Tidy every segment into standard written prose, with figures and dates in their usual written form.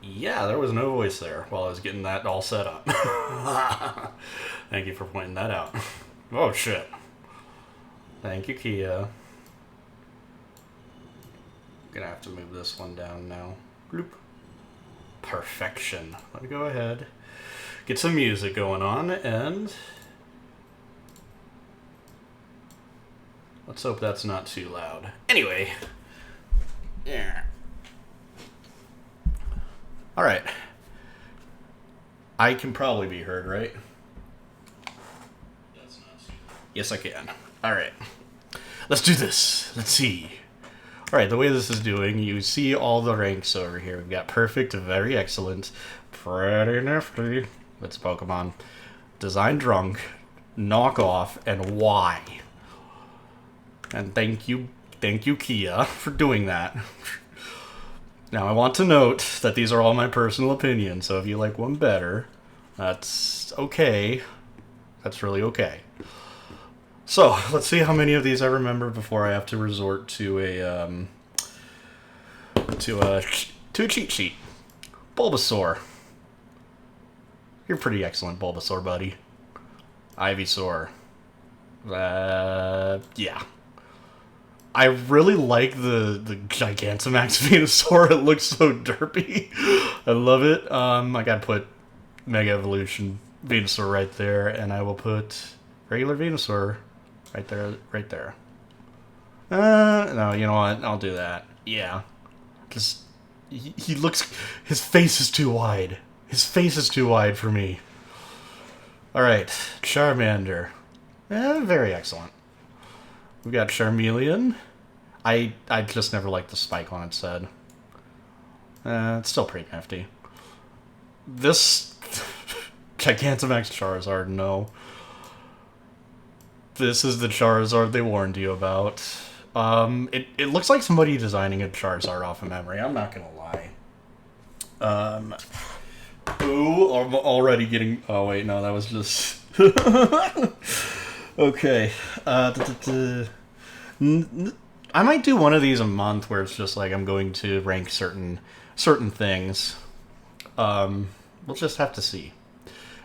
Yeah, there was no voice there while I was getting that all set up. Thank you for pointing that out. Oh shit. Thank you, Kia. Gonna have to move this one down now. Bloop. Perfection. Let me go ahead. Get some music going on, and let's hope that's not too loud. Anyway. Yeah. Alright. I can probably be heard, right? Yes, I can. Alright. Let's do this. Let's see. Alright, the way this is doing, you see all the ranks over here. We've got perfect, very excellent, pretty nifty. It's Pokemon. Design drunk, knockoff, and why. And thank you, Kia, for doing that. Now, I want to note that these are all my personal opinions, so if you like one better, that's okay. That's really okay. So, let's see how many of these I remember before I have to resort to a to a cheat sheet. Bulbasaur. You're pretty excellent, Bulbasaur, buddy. Ivysaur. Yeah. I really like the Gigantamax Venusaur. It looks so derpy. I love it. I gotta put Mega Evolution Venusaur right there, and I will put regular Venusaur right there. No, you know what? I'll do that. Yeah. Because he looks... His face is too wide. His face is too wide for me. Alright. Charmander. Very excellent. We've got Charmeleon. I just never liked the spike on its head. It's still pretty nifty. This... Gigantamax Charizard, no. This is the Charizard they warned you about. It looks like somebody designing a Charizard off of memory, I'm not gonna lie. Ooh, I'm already getting... Oh, wait, no, that was just... Okay. I might do one of these a month where it's just like I'm going to rank certain things. We'll just have to see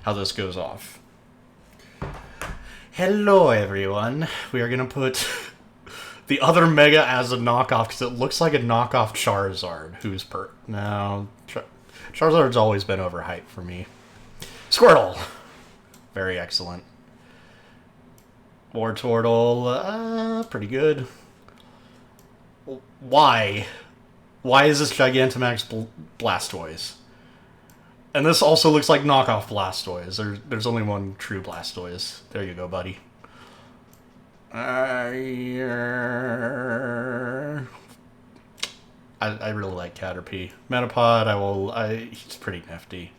how this goes off. Hello, everyone. We are going to put the other Mega as a knockoff because it looks like a knockoff Charizard. No, Charizard's always been overhyped for me. Squirtle. Very excellent. Wartortle, pretty good. Why? Why is this Gigantamax Blastoise? And this also looks like knockoff Blastoise. There's only one true Blastoise. There you go, buddy. I really like Caterpie. Metapod, he's pretty nifty.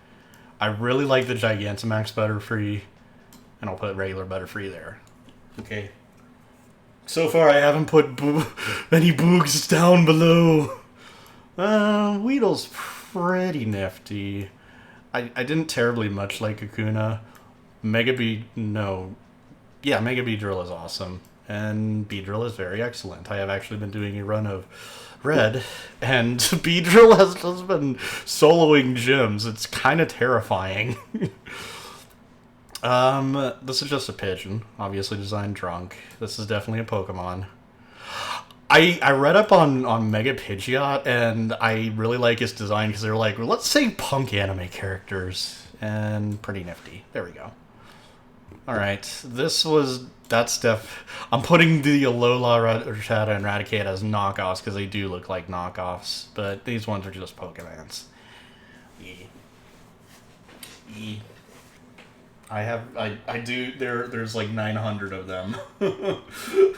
I really like the Gigantamax Butterfree, and I'll put regular Butterfree there. Okay. So far, I haven't put any Boogs down below. Weedle's pretty nifty. I didn't terribly much like Kakuna. Mega Beedrill is awesome. And Beedrill is very excellent. I have actually been doing a run of Red, and Beedrill has just been soloing gyms. It's kind of terrifying. This is just a pigeon, obviously designed drunk. This is definitely a Pokemon. I read up on Mega Pidgeot, and I really like his design because they're like, well, let's say punk anime characters, and pretty nifty. There we go. Alright, I'm putting the Alola, Rattata, and Raticate as knockoffs because they do look like knockoffs, but these ones are just Pokemons. There's like 900 of them.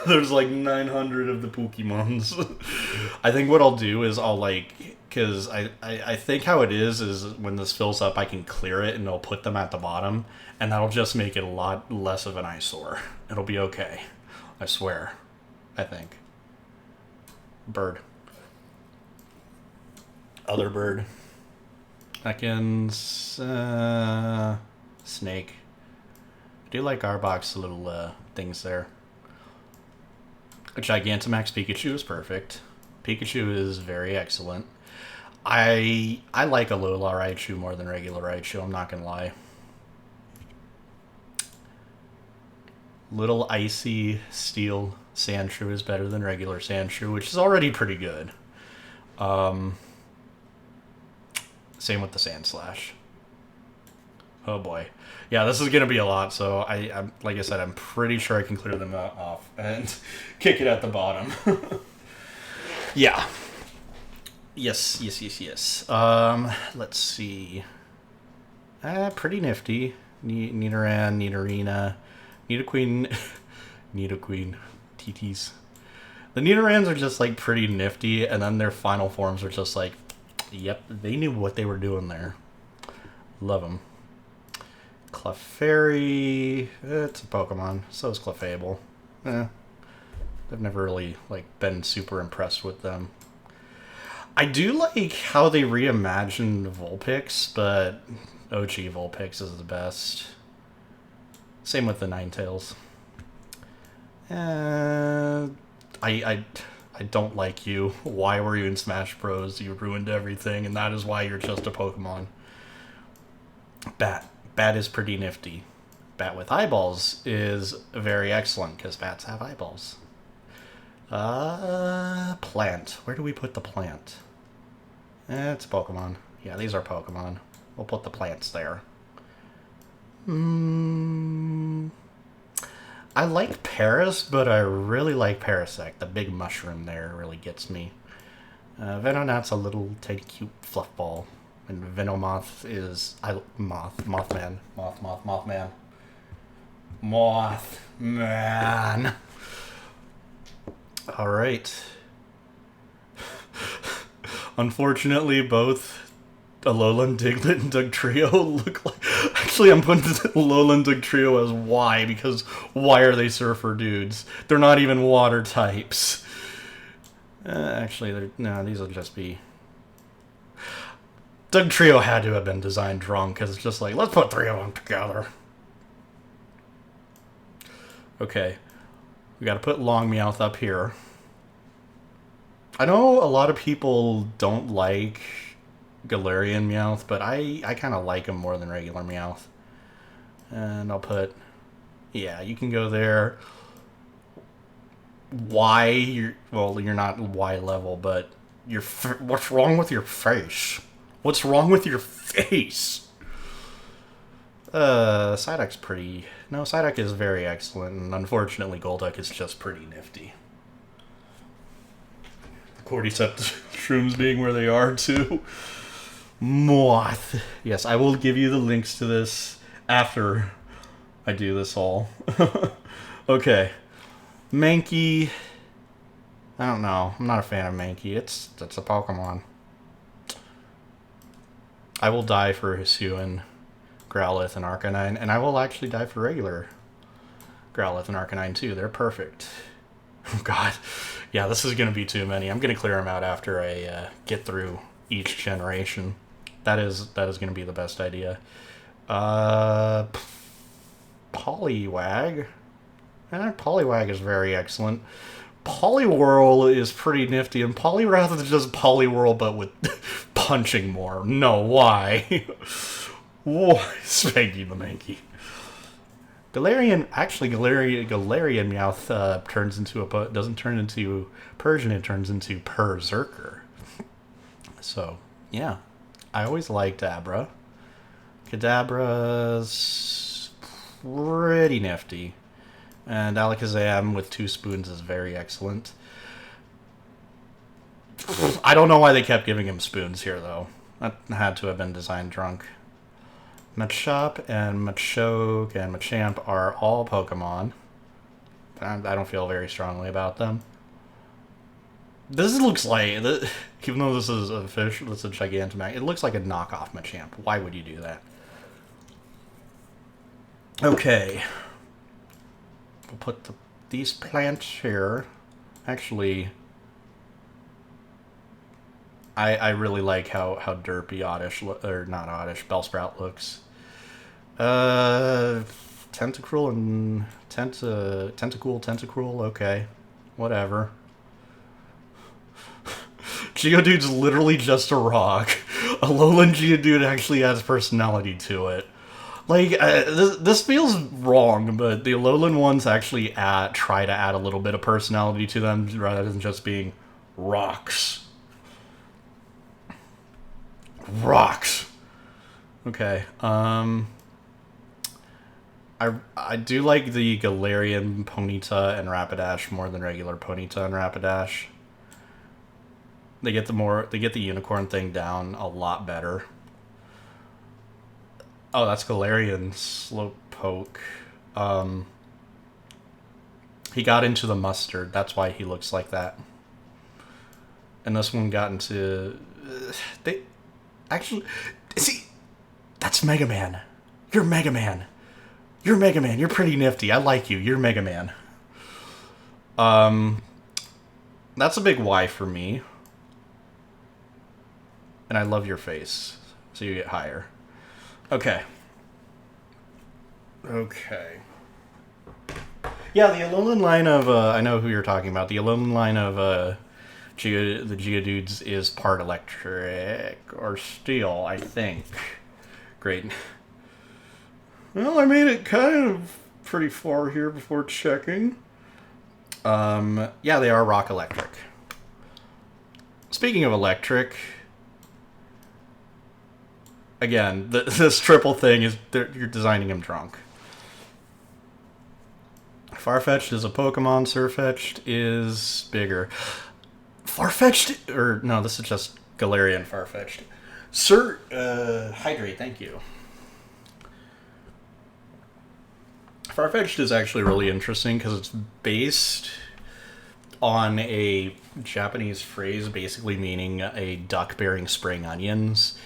There's like 900 of the Pokemons. I think what I'll do is because I think how it is when this fills up, I can clear it and I'll put them at the bottom, and that'll just make it a lot less of an eyesore. It'll be okay. I swear. I think. Bird. Other bird. Ekans. Snake. I do like Arbok's little things there. A Gigantamax Pikachu is perfect. Pikachu is very excellent. I like Alola Raichu more than regular Raichu, I'm not gonna lie. Little icy steel Sandshrew is better than regular Sandshrew, which is already pretty good. Same with the Sandslash. Oh boy. Yeah, this is going to be a lot, so I'm like I said, I'm pretty sure I can clear them off and kick it at the bottom. Yeah. Yes. Let's see. Pretty nifty. Nidoran, Nidorina, Nidoqueen, TTs. The Nidorans are just like pretty nifty, and then their final forms are just like, yep, they knew what they were doing there. Love them. Clefairy, it's a Pokemon. So is Clefable. I've never really been super impressed with them. I do like how they reimagined Vulpix, but OG Vulpix is the best. Same with the Ninetales. I I don't like you. Why were you in Smash Bros? You ruined everything, and that is why you're just a Pokemon. Bat. Bat is pretty nifty. Bat with eyeballs is very excellent, because bats have eyeballs. Plant. Where do we put the plant? It's Pokemon. Yeah, these are Pokemon. We'll put the plants there. I like Paris, but I really like Parasect. The big mushroom there really gets me. Venonat's a little tiny cute fluff ball. And Venomoth is... Mothman. Mothman. Alright. Unfortunately, both Alolan, Diglett, and Dugtrio look like... Actually, I'm putting Alolan, Dugtrio as Y, because why are they surfer dudes? They're not even water types. Actually, no, these will just be... Dugtrio had to have been designed wrong, because it's just like, let's put 3 of them together. Okay. We gotta put Longmeowth up here. I know a lot of people don't like Galarian Meowth, but I kind of like him more than regular Meowth. And I'll put... Yeah, you can go there. You're not Y level, but what's wrong with your face? What's wrong with your face? Psyduck's pretty... No, Psyduck is very excellent, and unfortunately Golduck is just pretty nifty. The Cordyceps shrooms being where they are, too. Moth. Yes, I will give you the links to this after I do this all. Okay. Mankey. I don't know. I'm not a fan of Mankey. It's a Pokemon. I will die for Hisuian, Growlithe, and Arcanine, and I will actually die for regular Growlithe and Arcanine too. They're perfect. Oh god. Yeah, this is going to be too many. I'm going to clear them out after I get through each generation. That is going to be the best idea. Poliwag. Poliwag is very excellent. Poliwhirl is pretty nifty, and Poliwrath is just Poliwhirl, but with punching more. No, why? Why? Spanky the Mankey. Galarian Meowth turns into doesn't turn into Persian, it turns into Berserker. So, yeah. I always liked Abra. Kadabra's pretty nifty. And Alakazam with 2 spoons is very excellent. I don't know why they kept giving him spoons here, though. That had to have been designed drunk. Machop and Machoke and Machamp are all Pokemon. I don't feel very strongly about them. This looks like, even though this is a fish, it's a Gigantamax, it looks like a knockoff Machamp. Why would you do that? Okay. We'll put these plants here. Actually, I really like how derpy Oddish, or not Oddish, Bellsprout looks. Tentacruel and Tentacruel, okay. Whatever. Geodude's literally just a rock. Alolan Geodude actually adds personality to it. Like, this feels wrong, but the Alolan ones actually try to add a little bit of personality to them rather than just being rocks. Rocks. Okay. I do like the Galarian Ponyta and Rapidash more than regular Ponyta and Rapidash. They get the unicorn thing down a lot better. Oh, that's Galarian Slowpoke. He got into the mustard. That's why he looks like that. And this one got into... they actually... See, that's Mega Man. You're Mega Man. You're Mega Man. You're pretty nifty. I like you. You're Mega Man. That's a big Y for me. And I love your face. So you get higher. Okay. Okay. Yeah, the Alolan line of... I know who you're talking about. The Alolan line of The Geodudes is part electric or steel, I think. Great. Well, I made it kind of pretty far here before checking. Yeah, they are rock electric. Speaking of electric, again, this triple thing is you're designing him drunk. Farfetch'd is a Pokemon. Sirfetch'd is bigger. Farfetch'd, or no, this is just Galarian Farfetch'd. Hydrate, thank you. Farfetch'd is actually really interesting because it's based on a Japanese phrase basically meaning a duck bearing spring onions.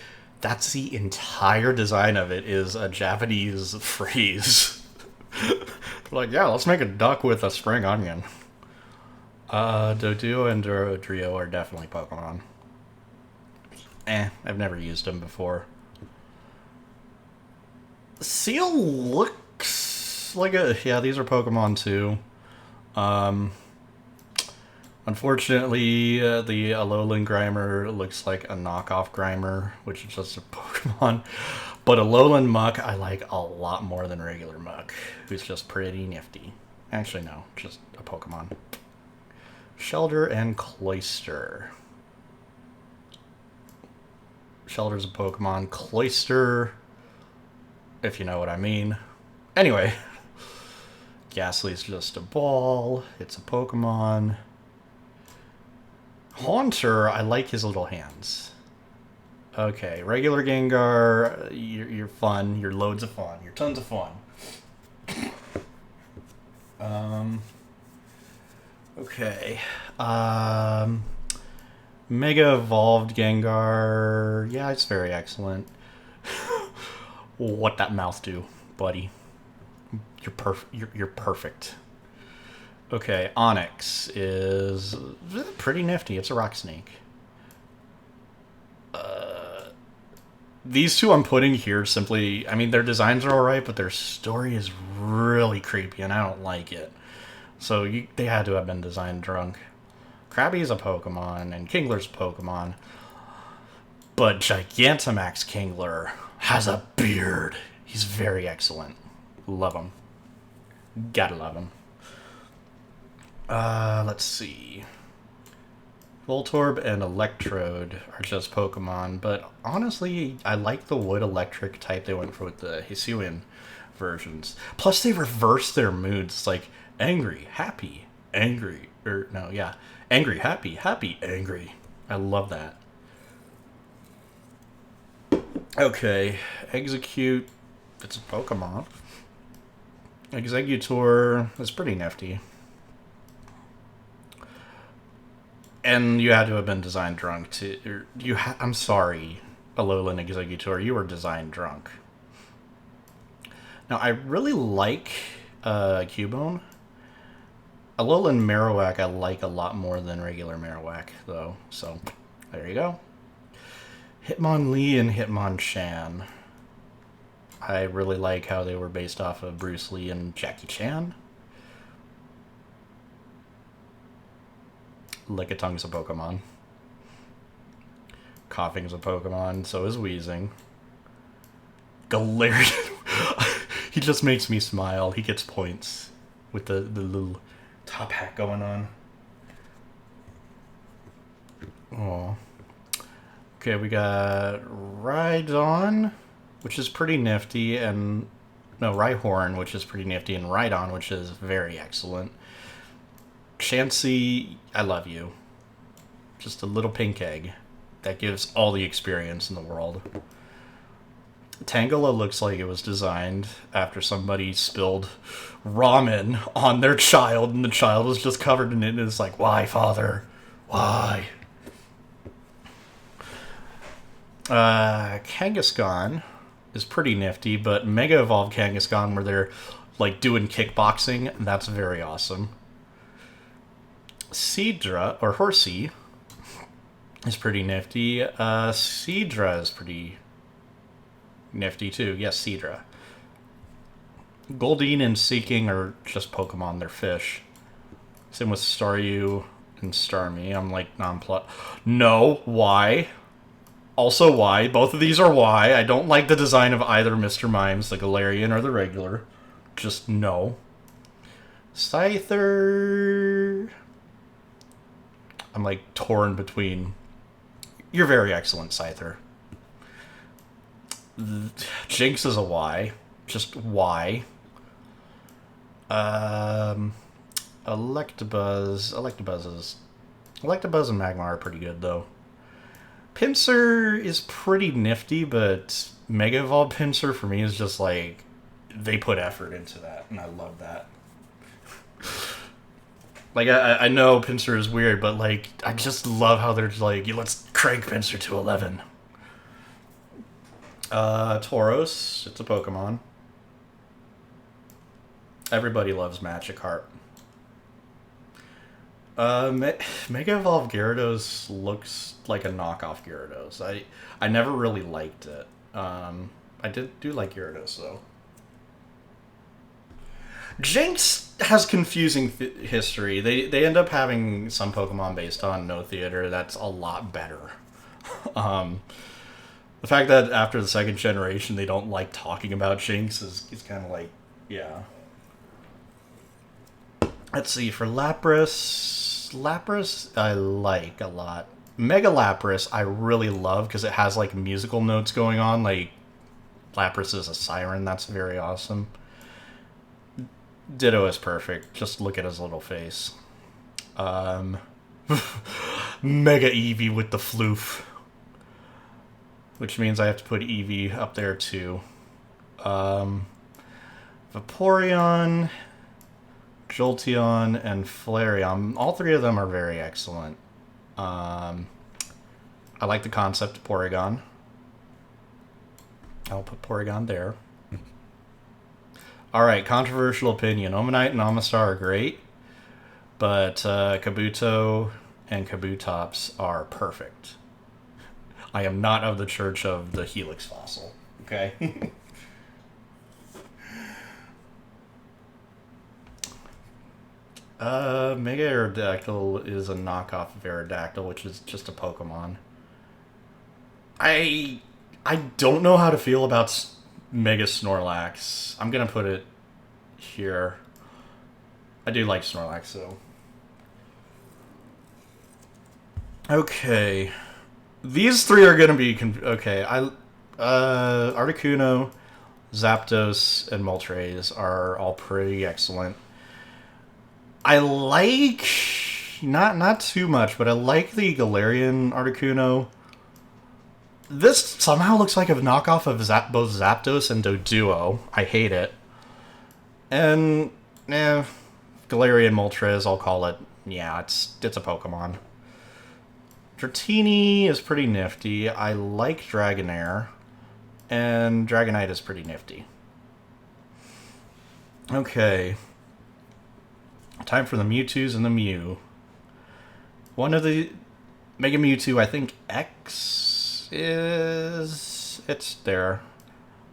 That's the entire design of it, is a Japanese phrase. Like, yeah, let's make a duck with a spring onion. Doduo and Durodrio are definitely Pokemon. I've never used them before. Seal looks like a... Yeah, these are Pokemon too. Unfortunately, the Alolan Grimer looks like a knockoff Grimer, which is just a Pokemon. But Alolan Muck I like a lot more than regular Muck, who's just pretty nifty. Actually, no, just a Pokemon. Shelter and Cloyster. Shelter's a Pokemon. Cloyster, if you know what I mean. Anyway, Ghastly's just a ball. It's a Pokemon. Haunter, I like his little hands. Okay, regular Gengar, you're fun. You're loads of fun. You're tons of fun. Okay. Mega Evolved Gengar. Yeah, it's very excellent. What that mouth do, buddy? You're perfect. Okay, Onyx is pretty nifty. It's a rock snake. These two I'm putting here simply... I mean, their designs are alright, but their story is really creepy, and I don't like it. So they had to have been designed drunk. Krabby's a Pokemon, and Kingler's a Pokemon. But Gigantamax Kingler has a beard. He's very excellent. Love him. Gotta love him. Let's see. Voltorb and Electrode are just Pokemon, but honestly, I like the wood electric type they went for with the Hisuian versions. Plus, they reverse their moods. It's like angry, happy, angry, or no, yeah, angry, happy, happy, angry. I love that. Okay, Execute. It's a Pokemon. Executor is pretty nifty. And you had to have been designed drunk to... I'm sorry, Alolan Executor, you were designed drunk. Now, I really like Cubone. Alolan Marowak I like a lot more than regular Marowak, though. So, there you go. Hitmonlee and Hitmonchan. I really like how they were based off of Bruce Lee and Jackie Chan. Lickitungu's a Pokemon. Coughing's a Pokemon, so is Wheezing. Galarian. He just makes me smile. He gets points with the little top hat going on. Oh. Okay, we got Rhydon, which is pretty nifty, and... No, Rhyhorn, which is pretty nifty, and Rhydon, which is very excellent. Chansey, I love you. Just a little pink egg that gives all the experience in the world. Tangela looks like it was designed after somebody spilled ramen on their child, and the child was just covered in it, and it's like, why, father? Why? Kangaskhan is pretty nifty, but Mega Evolved Kangaskhan, where they're like doing kickboxing, that's very awesome. Seadra, or Horsey, is pretty nifty. Seadra is pretty nifty too. Yes, Seadra. Goldeen and Seeking are just Pokemon, they're fish. Same with Staryu. and Starmie. I'm like non-plot. No, why? Also, why? Both of these are why. I don't like the design of either Mr. Mimes, the Galarian or the regular. Just no. Scyther. I'm like torn between. You're very excellent, Scyther. Jinx is a why. Just why. Electabuzz and Magmar are pretty good, though. Pinsir is pretty nifty, but Mega Evolved Pinsir for me is just like, they put effort into that, and I love that. Like, I know Pinsir is weird, but like, I just love how they're just like, let's crank Pinsir to 11. Tauros, it's a Pokemon. Everybody loves Magikarp. Mega Evolved Gyarados looks like a knockoff Gyarados. I never really liked it. I do like Gyarados, though. Jinx has confusing history. They end up having some Pokemon based on No Theater that's a lot better. The fact that after the second generation they don't like talking about Jinx is kind of like, yeah. Let's see, for Lapras I like a lot. Mega Lapras I really love because it has like musical notes going on. Like Lapras is a siren, that's very awesome. Ditto is perfect. Just look at his little face. Mega Eevee with the floof. Which means I have to put Eevee up there too. Vaporeon, Jolteon, and Flareon. All three of them are very excellent. I like the concept of Porygon. I'll put Porygon there. Alright, controversial opinion. Omanite and Omastar are great, but Kabuto and Kabutops are perfect. I am not of the church of the Helix fossil, okay? Mega Aerodactyl is a knockoff of Aerodactyl, which is just a Pokemon. I don't know how to feel about Mega Snorlax. I'm gonna put it here. I do like Snorlax, though. Okay. These three are gonna be... okay, Articuno, Zapdos, and Moltres are all pretty excellent. I like... Not too much, but I like the Galarian Articuno. This somehow looks like a knockoff of both Zapdos and Doduo. I hate it. And, Galarian Moltres, I'll call it. Yeah, it's a Pokemon. Dratini is pretty nifty. I like Dragonair. And Dragonite is pretty nifty. Okay. Time for the Mewtwo's and the Mew. One of the... Mega Mewtwo, I think X is... It's there.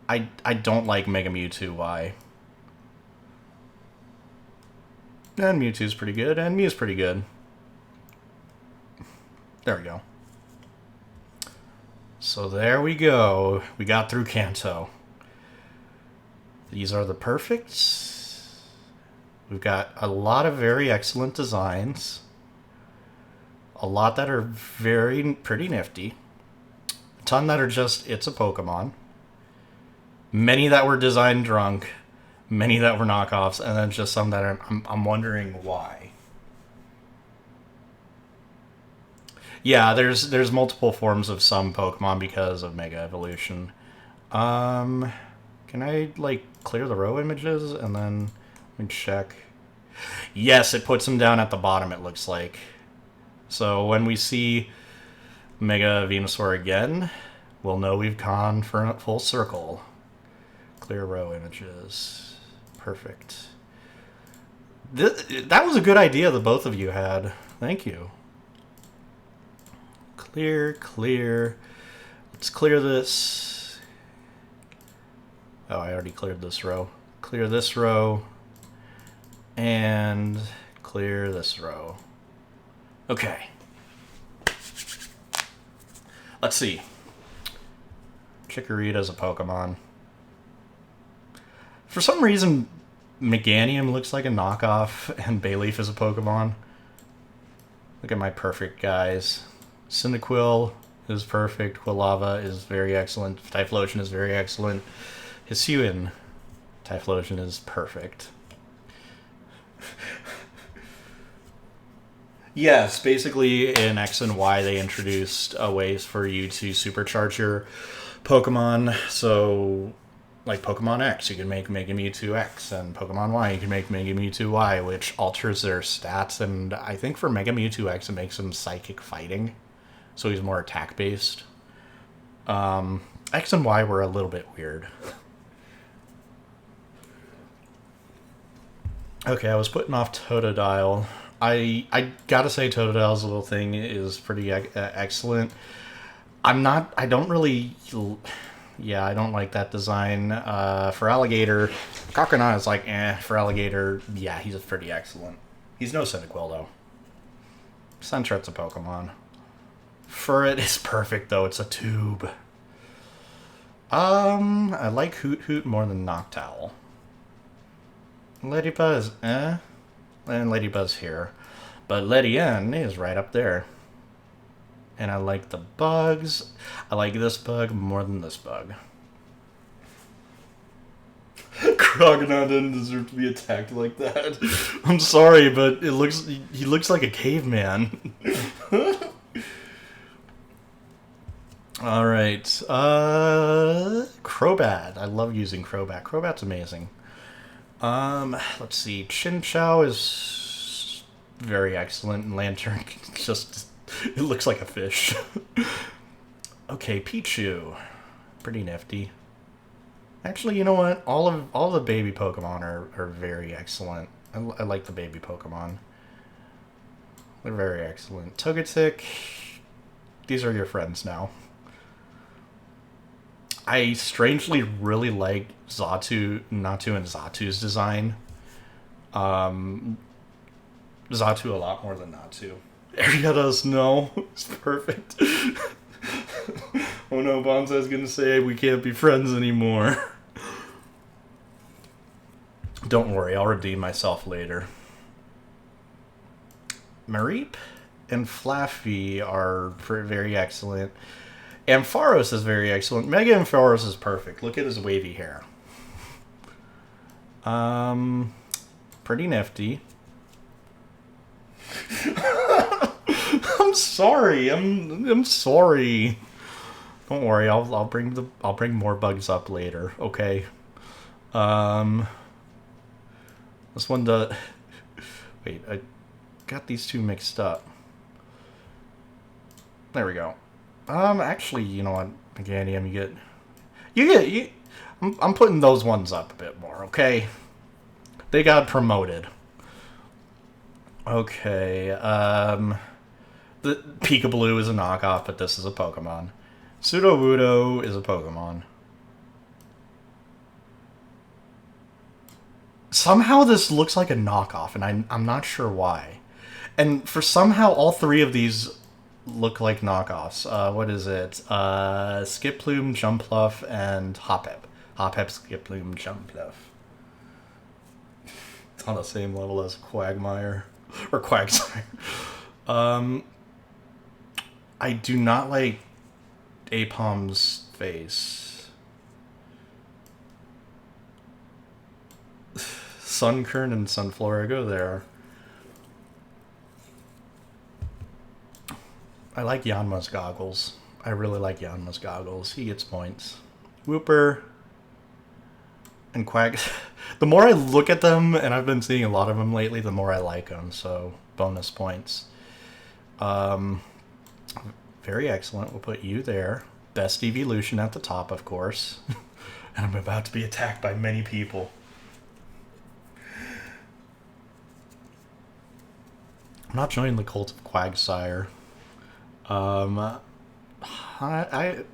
I don't like Mega Mewtwo Y. And Mewtwo's pretty good, and Mew's pretty good. There we go. So there we go. We got through Kanto. These are the perfects. We've got a lot of very excellent designs. A lot that are pretty nifty. A ton that are just, it's a Pokemon. Many that were design drunk. Many that were knockoffs. And then just some that I'm wondering why. Yeah, there's multiple forms of some Pokemon because of Mega Evolution. Can I, like, clear the row images and then we check? Yes, it puts them down at the bottom, it looks like. So when we see Mega Venusaur again, we'll know we've gone for a full circle. Clear row images. Perfect. That was a good idea that both of you had. Thank you. Clear. Let's clear this. Oh, I already cleared this row. Clear this row. And clear this row. Okay. Let's see. Chikorita's a Pokemon. For some reason, Meganium looks like a knockoff, and Bayleaf is a Pokemon. Look at my perfect guys. Cyndaquil is perfect. Quilava is very excellent. Typhlosion is very excellent. Hisuian Typhlosion is perfect. Yes, basically in X and Y they introduced ways for you to supercharge your Pokemon. So, like Pokemon X, you can make Mega Mewtwo X, and Pokemon Y, you can make Mega Mewtwo Y, which alters their stats. And I think for Mega Mewtwo X, it makes him Psychic Fighting, so he's more attack-based. X and Y were a little bit weird. Okay, I was putting off Totodile. I gotta say Totodile's little thing is pretty excellent. I don't really... Yeah, I don't like that design. For Alligator, Kakuna is like, For Alligator, yeah, he's pretty excellent. He's no Cyndaquil, though. Sentret's a Pokemon. Furret is perfect, though. It's a tube. I like Hoot Hoot more than Noctowl. Ladybuzz, And Ladybuzz here. But Ledienne is right up there. And I like the bugs. I like this bug more than this bug. Crocodile didn't deserve to be attacked like that. I'm sorry, but he looks like a caveman. Alright. Crobat. I love using Crobat. Crobat's amazing. Let's see. Chinchou is very excellent, and Lantern just... It looks like a fish. Okay, Pichu. Pretty nifty. Actually, you know what? All the baby Pokemon are very excellent. I like the baby Pokemon. They're very excellent. Togetic. These are your friends now. I strangely really like Natu and Zatu's design. Zatu a lot more than Natu. Ariada's no. It's perfect. Oh no, Bonsai's gonna say we can't be friends anymore. Don't worry, I'll redeem myself later. Mareep and Flaffy are very excellent. Ampharos is very excellent. Mega Ampharos is perfect. Look at his wavy hair. Pretty nifty. I'm sorry. I'm sorry. Don't worry. I'll bring more bugs up later. Okay. This one does. Wait, I got these two mixed up. There we go. Actually, you know what, Meganium, I'm putting those ones up a bit more, okay? They got promoted. Okay, the Peekaboo is a knockoff, but this is a Pokemon. Sudowoodo is a Pokemon. Somehow this looks like a knockoff, and I'm not sure why. And for somehow all three of these look like knockoffs. What is it? Skiploom, Jumpluff, and Hoppip. Hoppip, Skiploom, Jumpluff. It's on the same level as Quagmire. Or Quagsire. I do not like Apom's face. Sunkern and Sunflora go there. I like Yanma's goggles. I really like Yanma's goggles. He gets points. Wooper and Quag. The more I look at them, and I've been seeing a lot of them lately, the more I like them. So bonus points. Very excellent. We'll put you there. Best evolution at the top, of course. And I'm about to be attacked by many people. I'm not joining the cult of Quagsire.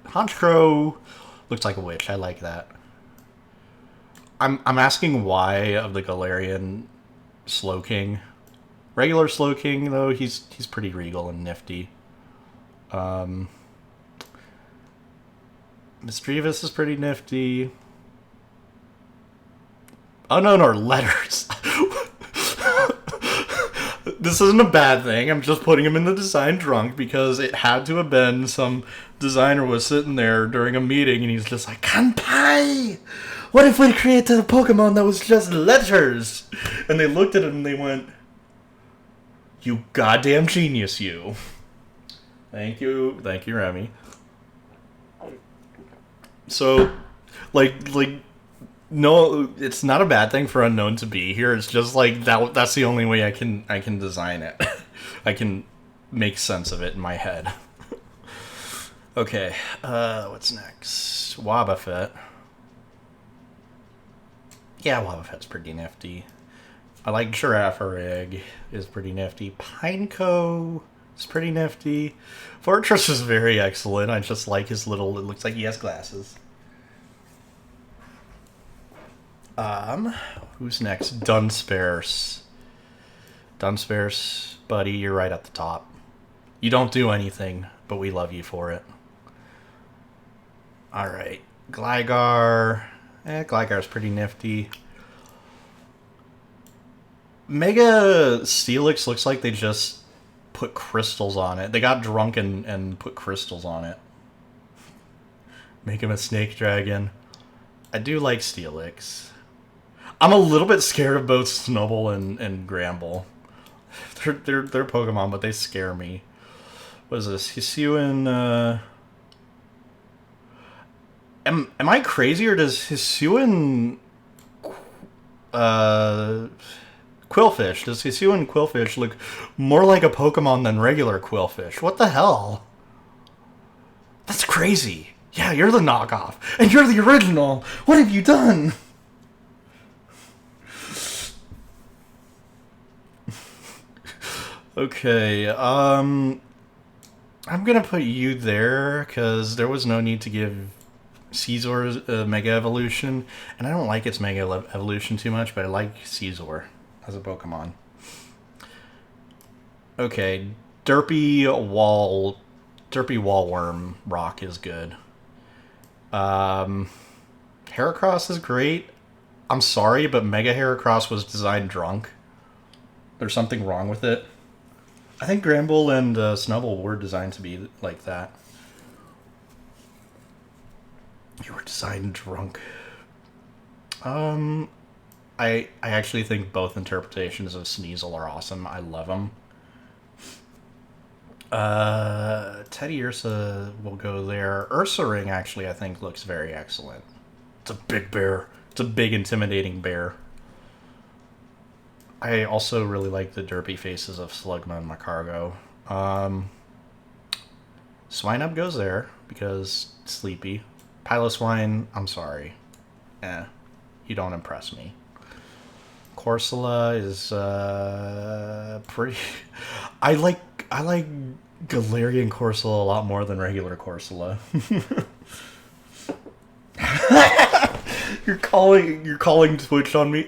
Honchkrow looks like a witch. I like that. I'm asking why of the Galarian Slowking. Regular Slowking, though, he's pretty regal and nifty. Misdreavus is pretty nifty. Unknown are letters. This isn't a bad thing. I'm just putting him in the design drunk because it had to have been some designer was sitting there during a meeting and he's just like, Kanpai! What if we created a Pokemon that was just letters? And they looked at it and they went, you goddamn genius, you. Thank you, Remy. So, no, it's not a bad thing for Unknown to be here. It's just like that's the only way I can design it. I can make sense of it in my head. Okay, what's next? Wobbuffet. Yeah, Wobbuffet's pretty nifty. I like Girafarig is pretty nifty. Pineco is pretty nifty. Fortress is very excellent. I just like his little, it looks like he has glasses. Who's next? Dunsparce. Dunsparce, buddy, you're right at the top. You don't do anything, but we love you for it. Alright. Gligar. Gligar's pretty nifty. Mega Steelix looks like they just put crystals on it. They got drunk and put crystals on it. Make him a snake dragon. I do like Steelix. I'm a little bit scared of both Snubbull and Gramble. They're Pokemon, but they scare me. What is this? Hisuian, Am I crazy, or does Hisuian Quillfish, does Hisuian Quillfish look more like a Pokemon than regular Quillfish? What the hell? That's crazy. Yeah, you're the knockoff, and you're the original. What have you done? Okay, I'm gonna put you there, because there was no need to give Caesar a Mega Evolution, and I don't like its Mega Evolution too much, but I like Caesar as a Pokemon. Okay, Derpy Wallworm Rock is good. Heracross is great. I'm sorry, but Mega Heracross was designed drunk. There's something wrong with it. I think Gramble and Snubbull were designed to be like that. You were designed drunk. I actually think both interpretations of Sneasel are awesome. I love them. Teddy Ursa will go there. Ursaring actually I think looks very excellent. It's a big bear. It's a big intimidating bear. I also really like the derpy faces of Slugma and Macargo. Swinub goes there because sleepy. Piloswine, I'm sorry. You don't impress me. Corsola is pretty. I like Galarian Corsola a lot more than regular Corsola. You're calling Twitch on me.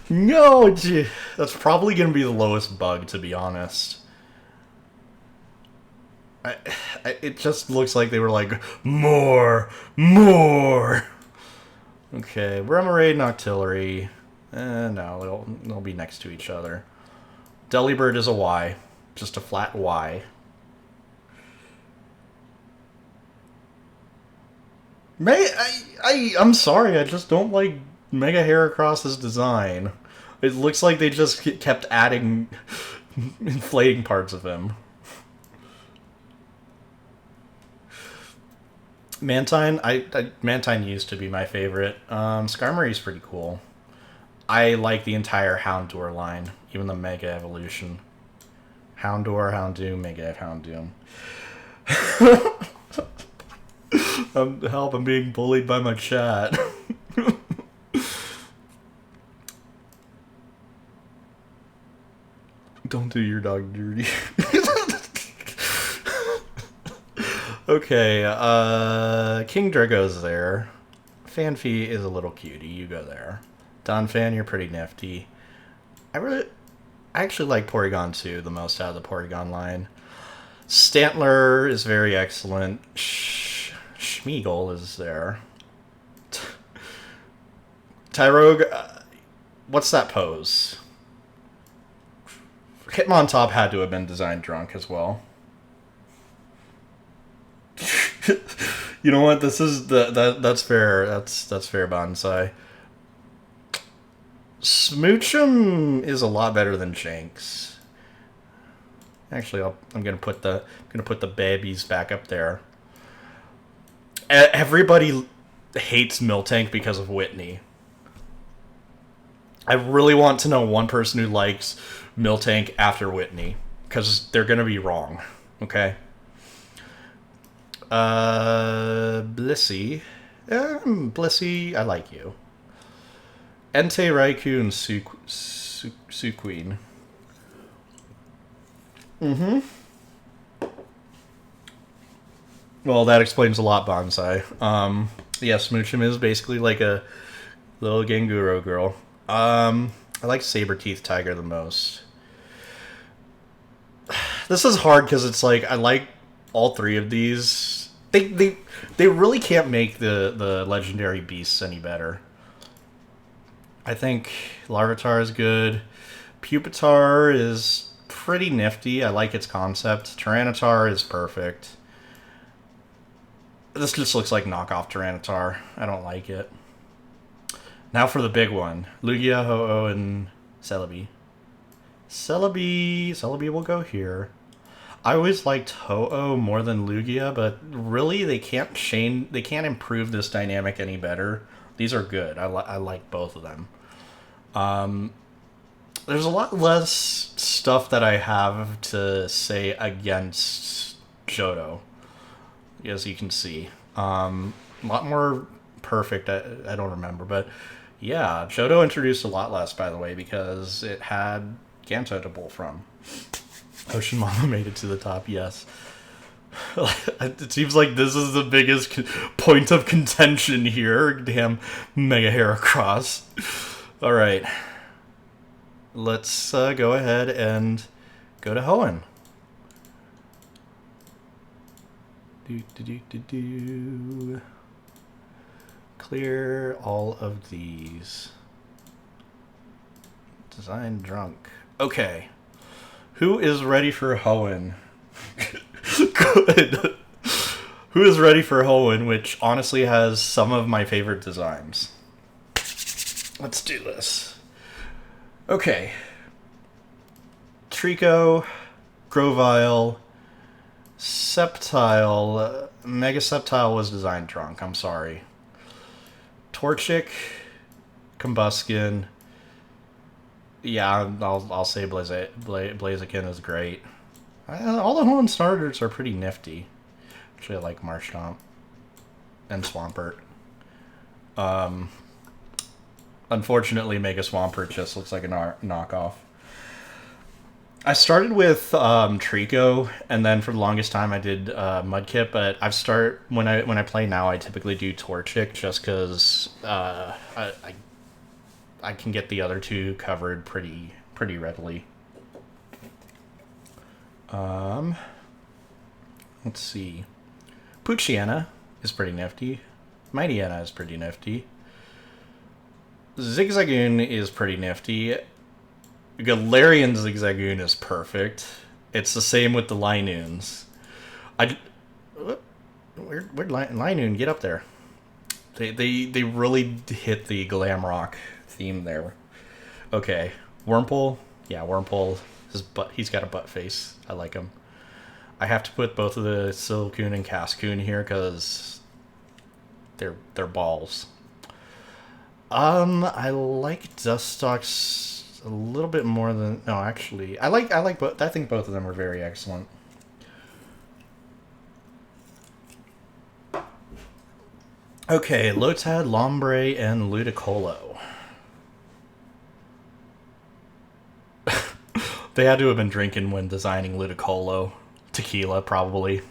No, that's probably gonna be the lowest bug, to be honest. It just looks like they were like, more. Okay, Remoraid and Octillery. No, they'll be next to each other. Delibird is a Y. Just a flat Y. I'm sorry, I just don't like Mega Heracross's design. It looks like they just kept adding inflating parts of him. Mantine, Mantine used to be my favorite. Skarmory's pretty cool. I like the entire Houndour line, even the Mega Evolution. Houndour, Houndoom, Mega Houndoom. Help, I'm being bullied by my chat. Don't do your dog dirty. Okay, King Drago's there. Fanfy is a little cutie, you go there. Donphan, you're pretty nifty. I actually like Porygon 2 the most out of the Porygon line. Stantler is very excellent. Schmeagle is there. Tyrogue, what's that pose? Hitmontop had to have been designed drunk as well. You know what? This is that's fair. That's fair, Bonsai. Smoochum is a lot better than Shanks. Actually, I'm gonna put the babies back up there. Everybody hates Miltank because of Whitney. I really want to know one person who likes Miltank after Whitney, because they're gonna be wrong. Okay. Blissey. Blissey, I like you. Entei, Raikou, and Suqueen. Mm-hmm. Well, that explains a lot, Bonsai. Yeah, Smoochum is basically like a little Ganguro girl. I like Saber-Teeth Tiger the most. This is hard because it's like I like all three of these. They really can't make the legendary beasts any better. I think Larvitar is good. Pupitar is pretty nifty. I like its concept. Tyranitar is perfect. This just looks like knockoff Tyranitar. I don't like it. Now for the big one. Lugia, Ho-Oh, and Celebi. Celebi will go here. I always liked Ho-Oh more than Lugia, but really they can't improve this dynamic any better. These are good. I like both of them. There's a lot less stuff that I have to say against Johto, as you can see. A lot more perfect. I don't remember, but yeah, Johto introduced a lot less, by the way, because it had Ganto to pull from. Ocean Mama made it to the top, yes. It seems like this is the biggest point of contention here. Damn Mega Heracross. Alright. Let's go ahead and go to Hoenn. Clear all of these. Design drunk. Okay. Who is ready for Hoenn? Good. Who is ready for Hoenn, which honestly has some of my favorite designs. Let's do this. Okay. Trico, Grovyle, Sceptile. Mega Sceptile was designed drunk, I'm sorry. Torchic, Combuskin. Yeah, I'll say Blaziken is great. All the Hoenn starters are pretty nifty. Actually, I like Marshtomp and Swampert. Unfortunately, Mega Swampert just looks like a knockoff. I started with Trico, and then for the longest time I did Mudkip. But when I play now, I typically do Torchic just because I can get the other two covered pretty readily. Let's see. Poochyena is pretty nifty. Mightyena is pretty nifty. Zigzagoon is pretty nifty. Galarian Zigzagoon is perfect. It's the same with the Linoons. Where'd Linoon get up there? They really hit the glam rock theme there. Okay, Wurmple. Yeah, Wurmple. He's got a butt face. I like him. I have to put both of the Silcoon and Cascoon here because they're balls. I like Dustox a little bit more than actually I like both. I think both of them are very excellent. Okay, Lotad, Lombre, and Ludicolo. They had to have been drinking when designing Ludicolo. Tequila, probably.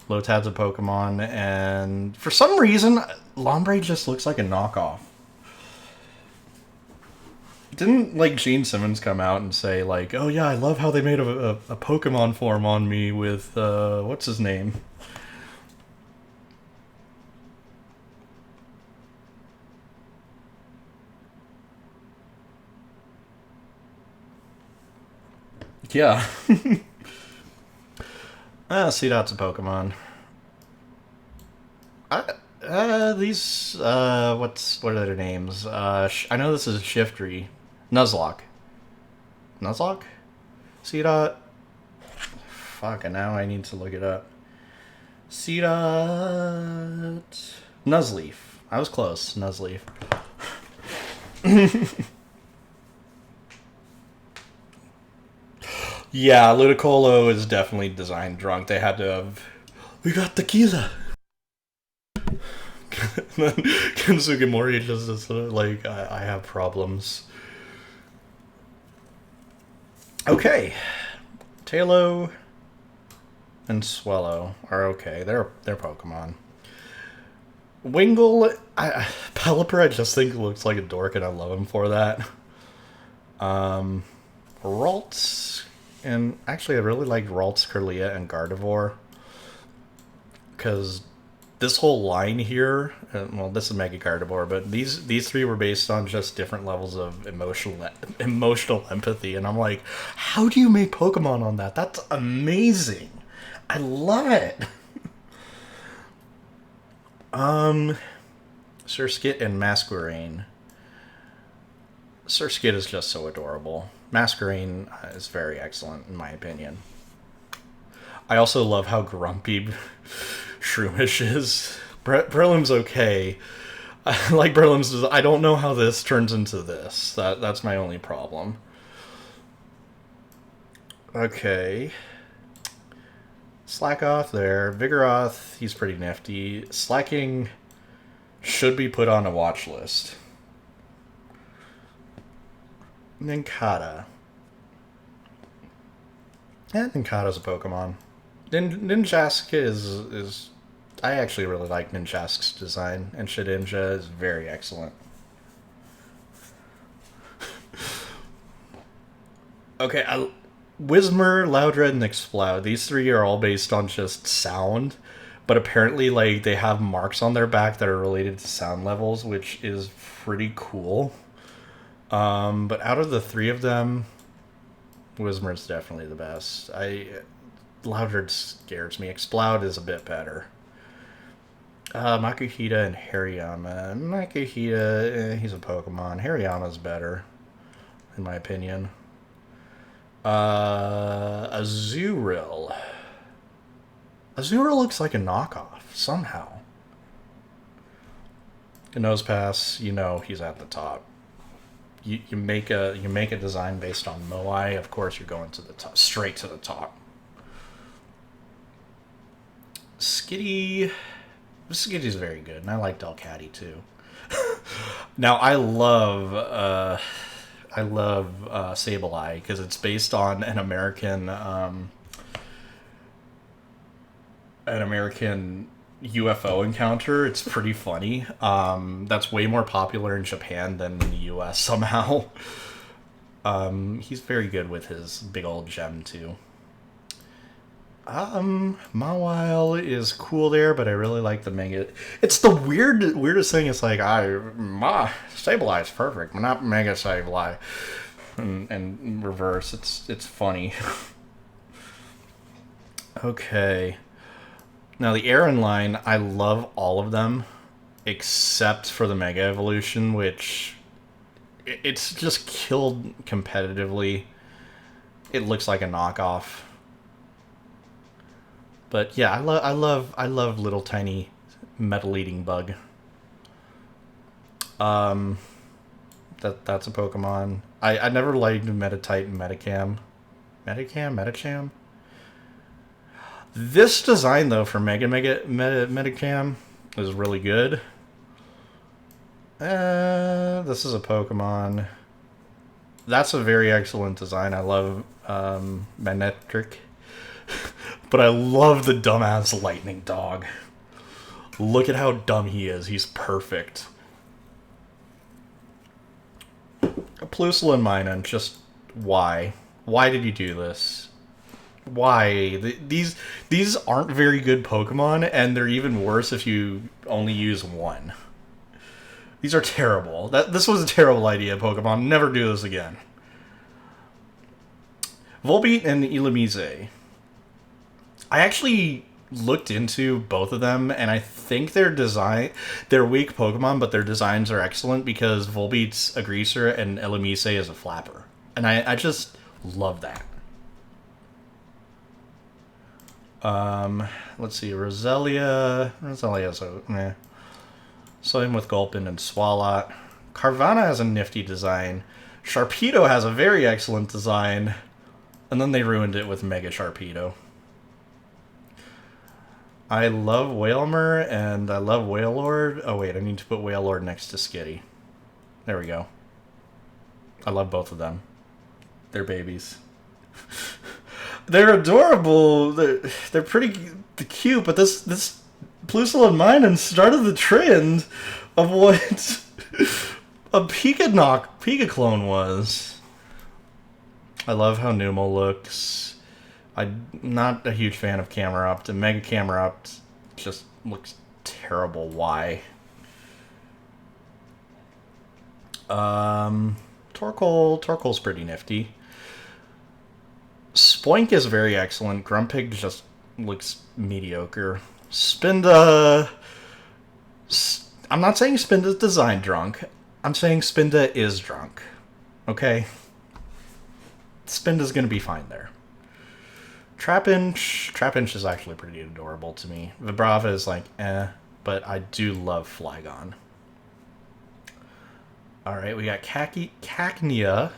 Lotad's a Pokemon, and for some reason, Lombre just looks like a knockoff. Didn't, like, Gene Simmons come out and say, like, oh yeah, I love how they made a Pokemon form on me with, what's his name? Yeah. See, that's a Pokemon. What are their names? I know this is Shiftry. Nuzlocke. Nuzlocke? See that? Fuck, and now I need to look it up. See that? Nuzleaf. I was close. Nuzleaf. Yeah, Ludicolo is definitely designed drunk. They had to have. We got tequila! Kensuke Mori just is like, I have problems. Okay. Tailo and Swellow are okay. They're Pokemon. Wingull, Pelipper, I just think looks like a dork, and I love him for that. Ralts, and actually, I really liked Ralts, Kirlia, and Gardevoir, because this whole line here, well, this is Mega Gardevoir, but these three were based on just different levels of emotional empathy, and I'm like, how do you make Pokemon on that? That's amazing. I love it. Surskit and Masquerain. Surskit is just so adorable. Masquerain is very excellent, in my opinion. I also love how grumpy Shroomish is. Brelim's okay. I like Brelim's. I don't know how this turns into this. That's my only problem. Okay. Slackoff there. Vigoroth, he's pretty nifty. Slacking should be put on a watch list. Nincada. Yeah, Nincada's a Pokemon. Ninjask is... I actually really like Ninjask's design, and Shedinja is very excellent. Okay, Whismur, Loudred, and Exploud. These three are all based on just sound, but apparently, like, they have marks on their back that are related to sound levels, which is pretty cool. But out of the three of them, Whismur's definitely the best. Loudred scares me. Exploud is a bit better. Makuhita and Hariyama. Makuhita, he's a Pokemon. Hariyama's better, in my opinion. Azurill. Azurill looks like a knockoff, somehow. Nose Pass, you know he's at the top. You make a design based on Moai, of course you're going to the top, straight to the top. Skitty's very good, and I like Delcatty too. Now I love Sableye because it's based on an American UFO encounter. It's pretty funny. That's way more popular in Japan than in the US somehow. He's very good with his big old gem too. Mawile is cool there, but I really like the Mega. It's the weirdest thing. It's like Sableye is perfect, but not Mega Sableye. And reverse. It's funny. Okay. Now the Aaron line, I love all of them, except for the Mega Evolution, which it's just killed competitively. It looks like a knockoff. But yeah, I love little tiny metal eating bug. That's a Pokemon. I never liked Meditite and Metacham. This design though for Metacham is really good. This is a Pokemon. That's a very excellent design. I love Manectric. But I love the dumbass lightning dog. Look at how dumb he is. He's perfect. Plusle and Minun, just why? Why did you do this? Why? These aren't very good Pokemon, and they're even worse if you only use one. These are terrible. This was a terrible idea, Pokemon. Never do this again. Volbeat and Illumise. I actually looked into both of them, and I think they're weak Pokemon, but their designs are excellent because Volbeat's a greaser and Illumise is a flapper. And I just love that. Let's see, Roselia, so meh. Same with Gulpin and Swalot. Carvanha has a nifty design. Sharpedo has a very excellent design. And then they ruined it with Mega Sharpedo. I love Wailmer and I love Wailord. Oh wait, I need to put Wailord next to Skitty. There we go. I love both of them. They're babies. They're adorable. They're pretty cute, but this Plusle and Minun started the trend of what a Pika clone was. I love how Numel looks. I'm not a huge fan of Camerupt, and Mega Camerupt just looks terrible. Why? Torkoal's pretty nifty. Spoink is very excellent. Grumpig just looks mediocre. Spinda... I'm not saying Spinda's design drunk. I'm saying Spinda is drunk. Okay? Spinda's gonna be fine there. Trapinch is actually pretty adorable to me. Vibrava is like, but I do love Flygon. Alright, we got Cacnea.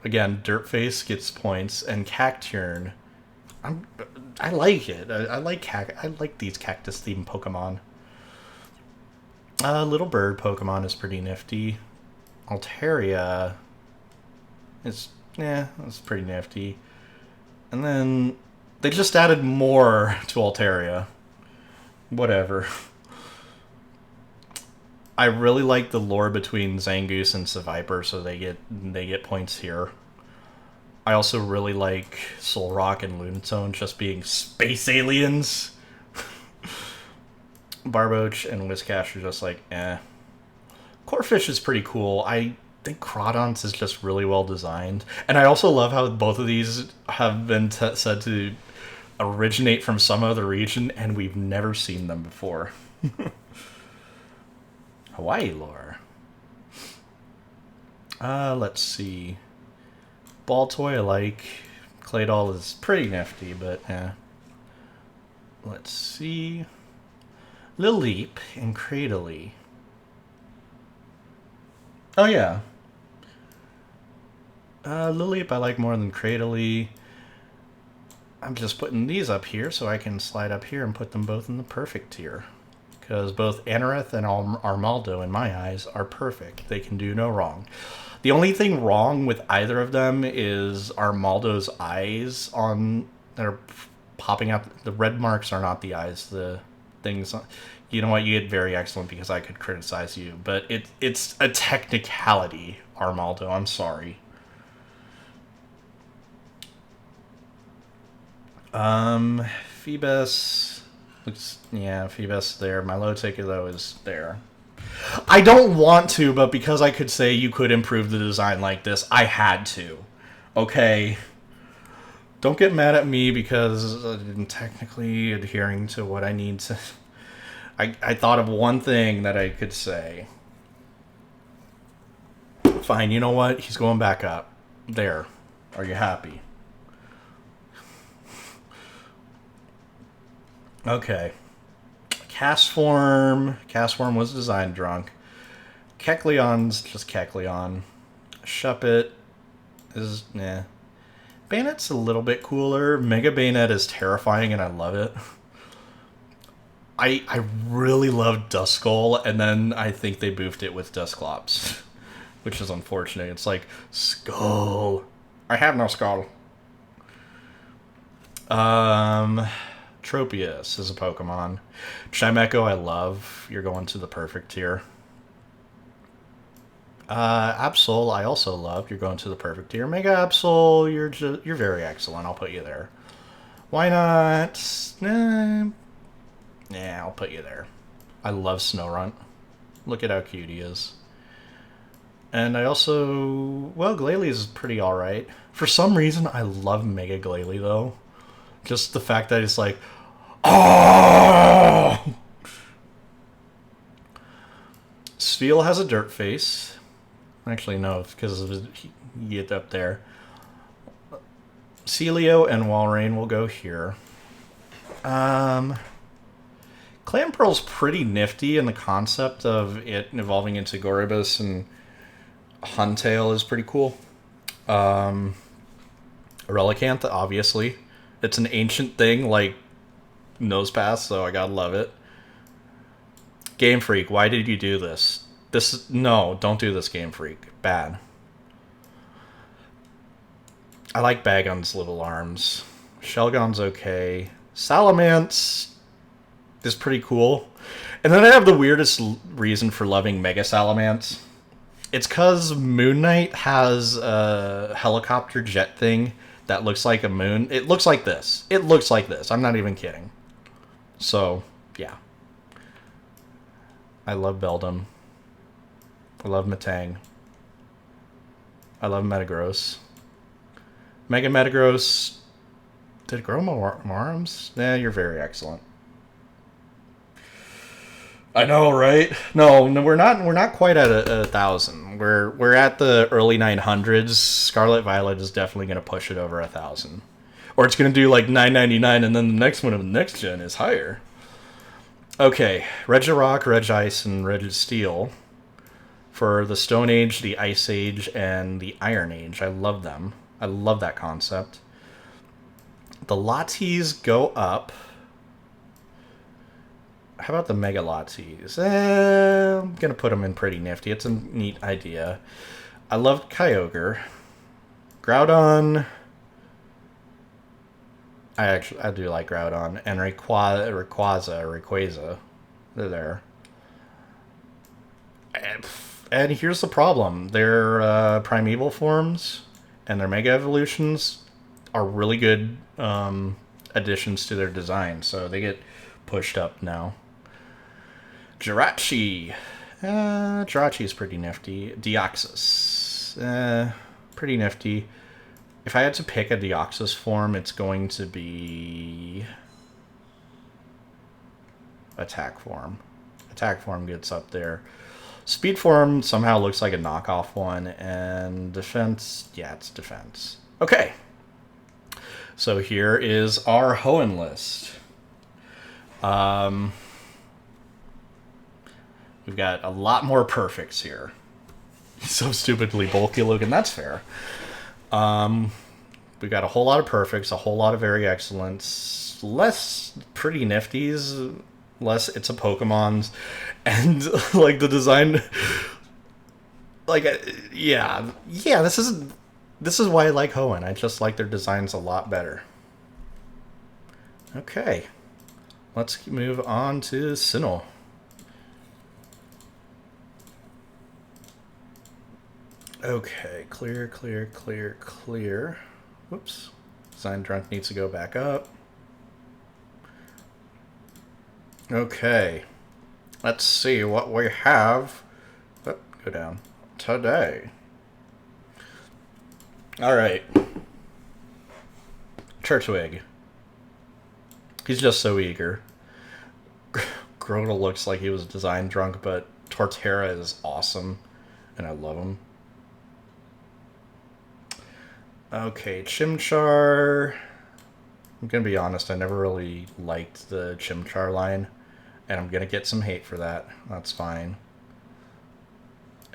Again, Dirtface gets points, and Cacturne. I like it. I like these cactus-themed Pokemon. Little bird Pokemon is pretty nifty. Altaria is, that's pretty nifty. And then they just added more to Altaria. Whatever. I really like the lore between Zangoose and Seviper, so they get points here. I also really like Solrock and Lunatone just being space aliens. Barboach and Whiscash are just like, Corphish is pretty cool. I think Crawdon's is just really well designed. And I also love how both of these have been said to originate from some other region, and we've never seen them before. Hawaii lore. Let's see. Baltoy I like. Claydol is pretty nifty, but let's see. Lileep and Cradily. Oh yeah. Lileep I like more than Cradily. I'm just putting these up here so I can slide up here and put them both in the perfect tier. Because both Anorith and Armaldo, in my eyes, are perfect. They can do no wrong. The only thing wrong with either of them is Armaldo's eyes that are popping out. The red marks are not the eyes. The things... You know what? You get very excellent because I could criticize you. But it's a technicality, Armaldo. I'm sorry. Phoebus... Phoebus there. Milotic, though, is there. I don't want to, but because I could say you could improve the design like this, I had to. Okay? Don't get mad at me because I'm technically adhering to what I need to... I thought of one thing that I could say. Fine, you know what? He's going back up. There. Are you happy? Okay. Castform. Castform was design drunk. Kecleon's just Kecleon. Shuppet is, Banet's a little bit cooler. Mega Bayonet is terrifying and I love it. I really love Duskull, and then I think they boofed it with Dusclops. Which is unfortunate. It's like, skull. I have no skull. Tropius is a Pokemon. Chimecho I love. You're going to the perfect tier. Absol, I also love. You're going to the perfect tier. Mega Absol, you're very excellent. I'll put you there. Why not? Yeah, I'll put you there. I love Snowrunt. Look at how cute he is. And I also, well, Glalie is pretty alright. For some reason, I love Mega Glalie, though. Just the fact that it's like, oh! Spheal has a dirt face. Actually, no, because of his, he get up there. Celio and Walrein will go here. Clamperl's pretty nifty, and the concept of it evolving into Goribus and Huntail is pretty cool. Relicanth, obviously. It's an ancient thing, like Nosepass, so I gotta love it. Game Freak, why did you do this? No, don't do this, Game Freak. Bad. I like Bagon's little arms. Shelgon's okay. Salamence is pretty cool. And then I have the weirdest reason for loving Mega Salamence. It's because Moon Knight has a helicopter jet thing that looks like a moon. It looks like this. It looks like this. I'm not even kidding. So, yeah. I love Beldum. I love Metang. I love Metagross. Mega Metagross. Did it grow more arms? Nah, you're very excellent. I know, right? No, we're not quite at a 1,000. We're at the early 900s. Scarlet Violet is definitely going to push it over 1,000, or it's going to do like 999, and then the next one of the next gen is higher. Okay, Regirock, Regice, and Registeel for the Stone Age, the Ice Age, and the Iron Age. I love them. I love that concept. The Latis go up. How about the Mega Latis? I'm going to put them in pretty nifty. It's a neat idea. I love Kyogre. Groudon. I do like Groudon. And Rayquaza. They're there. And here's the problem. Their primeval forms and their Mega Evolutions are really good additions to their design. So they get pushed up now. Jirachi. Jirachi is pretty nifty. Deoxys. Pretty nifty. If I had to pick a Deoxys form, it's going to be Attack form. Attack form gets up there. Speed form somehow looks like a knockoff one. And defense, yeah, it's defense. Okay. So here is our Hoenn list. We've got a lot more perfects here. So stupidly bulky looking, that's fair. We've got a whole lot of perfects, a whole lot of very excellents, less pretty nifties, less it's a Pokemon's, and like the design, like yeah, this is why I like Hoenn. I just like their designs a lot better. Okay, let's move on to Sinnoh. Okay, clear. Whoops. Design Drunk needs to go back up. Okay. Let's see what we have. Oh, go down. Today. Alright. Turtwig. He's just so eager. Grotle looks like he was design drunk, but Torterra is awesome. And I love him. Okay, Chimchar. I'm going to be honest, I never really liked the Chimchar line. And I'm going to get some hate for that. That's fine.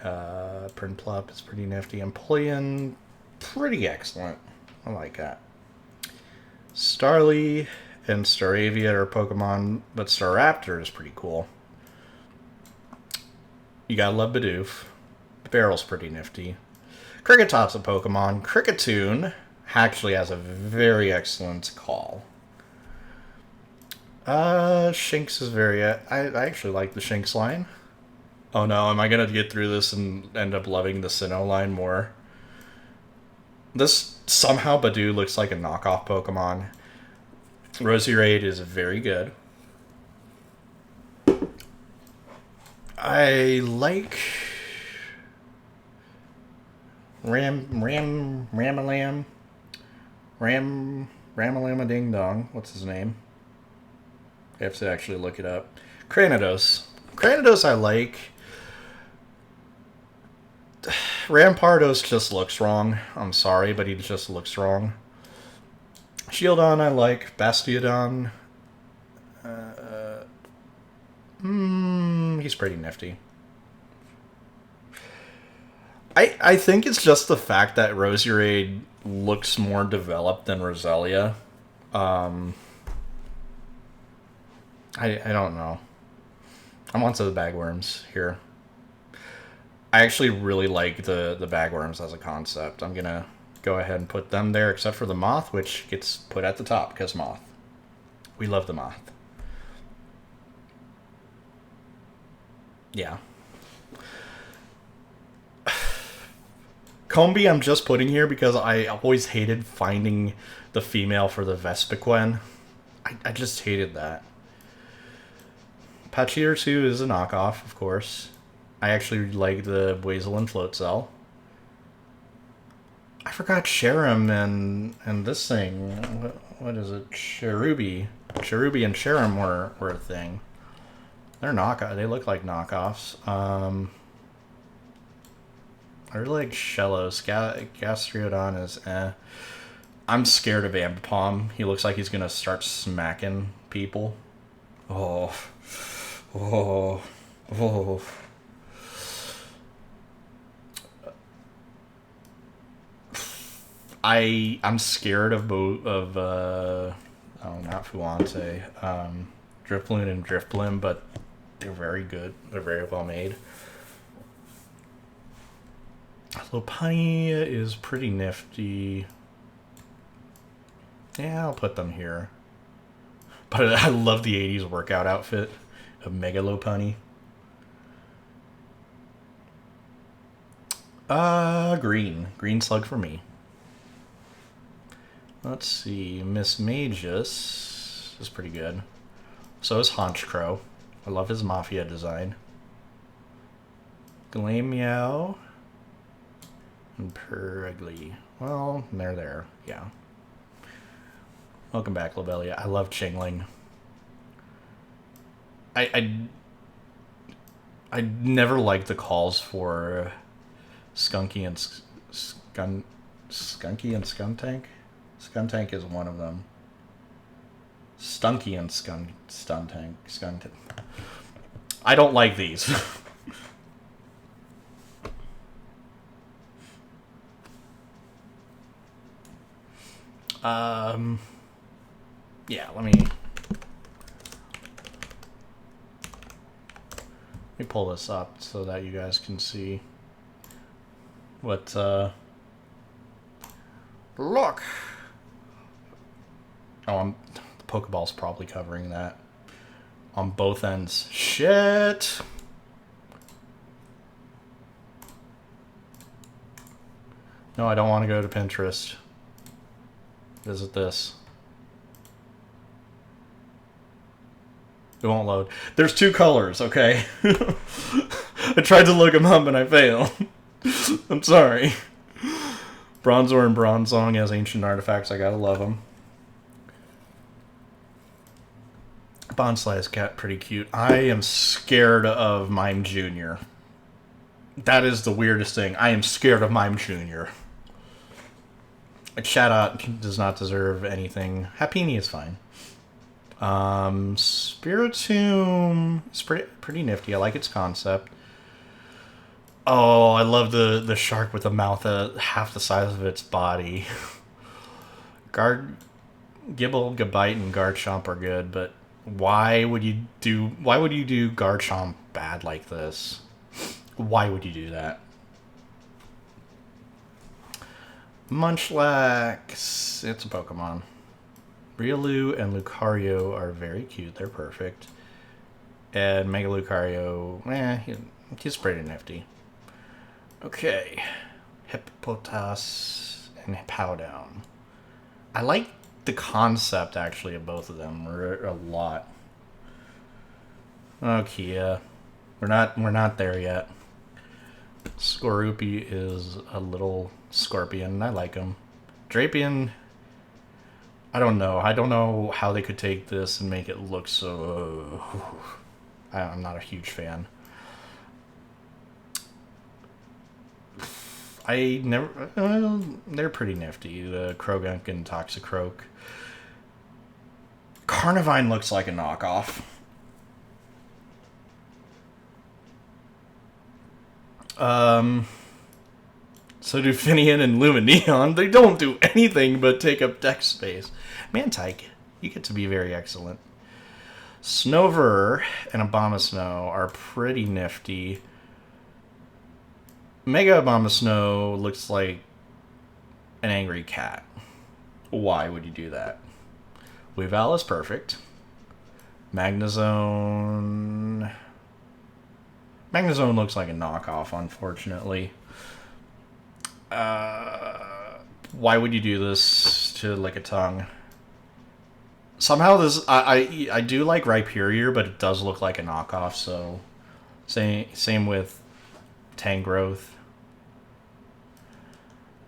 Prinplup is pretty nifty. Empoleon, pretty excellent. I like that. Starly and Staravia are Pokemon, but Staraptor is pretty cool. You gotta love Bidoof. Barrel's pretty nifty. Kricketop's a Pokemon. Kricketune actually has a very excellent call. Shinx is very... I actually like the Shinx line. Oh no, am I gonna get through this and end up loving the Sinnoh line more? This somehow Badoo looks like a knockoff Pokemon. Roserade is very good. I like Ramalam Ramalama Ding Dong. What's his name? I have to actually look it up. Cranidos. Cranidos I like. Rampardos just looks wrong. I'm sorry, but he just looks wrong. Shieldon I like. Bastiodon. He's pretty nifty. I think it's just the fact that Roserade looks more developed than Roselia. I don't know. I'm onto the bagworms here. I actually really like the bagworms as a concept. I'm gonna go ahead and put them there, except for the moth, which gets put at the top because moth. We love the moth. Yeah. Combi I'm just putting here because I always hated finding the female for the Vespiquen. I just hated that. Pachir 2 is a knockoff, of course. I actually like the Buizel and Float Cell. I forgot Cherim and this thing. What is it? Cherubi. Cherubi and Cherim were a thing. They're knockoff. They look like knockoffs. I really like Shellos. Gastrodon is eh. I'm scared of Ambipom. He looks like he's gonna start smacking people. Oh. Oh. Oh. I'm scared of oh, not Fuante. Drifloon and Drifblim, but they're very good. They're very well made. Lopunny is pretty nifty. Yeah, I'll put them here. But I love the 80s workout outfit of Mega Lopunny. Green. Green slug for me. Let's see. Miss Magus is pretty good. So is Honchkrow. I love his Mafia design. Glameow. And Perugly. Well, they're there. Yeah. Welcome back, Lobelia. I love Chingling. I never liked the calls for Skunky and Skunky and Skuntank. Skuntank is one of them. Stunky and Stuntank. I don't like these. Yeah, let me pull this up so that you guys can see what, look! Oh, the Pokeball's probably covering that on both ends. Shit! No, I don't want to go to Pinterest. Visit this. It won't load. There's two colors, okay? I tried to look them up and I failed. I'm sorry. Bronzor and Bronzong as ancient artifacts. I gotta love them. Bonsly's cat pretty cute. I am scared of Mime Jr. That is the weirdest thing. I am scared of Mime Jr. Chatot does not deserve anything. Happiny is fine. Spiritomb is pretty nifty. I like its concept. Oh, I love the shark with a mouth half the size of its body. Gibble, Gabite, and Garchomp are good, but why would you do Garchomp bad like this? Why would you do that? Munchlax, it's a Pokemon. Riolu and Lucario are very cute. They're perfect. And Mega Lucario, He's pretty nifty. Okay. Hippopotas and Powdown. I like the concept, actually, of both of them a lot. Okay, yeah. We're not there yet. Skorupi is a little scorpion. I like him. Drapion, I don't know. I don't know how they could take this and make it look so... I'm not a huge fan. They're pretty nifty. The Krogunk and Toxicroak. Carnivine looks like a knockoff. So do Finian and Lumineon. They don't do anything but take up deck space. Mantike, you get to be very excellent. Snover and Abomasnow are pretty nifty. Mega Abomasnow looks like an angry cat. Why would you do that? Weavile is perfect. Magnezone looks like a knockoff, unfortunately. Why would you do this to Lickitung? Somehow this... I do like Rhyperior, but it does look like a knockoff, so... Same with Tangrowth.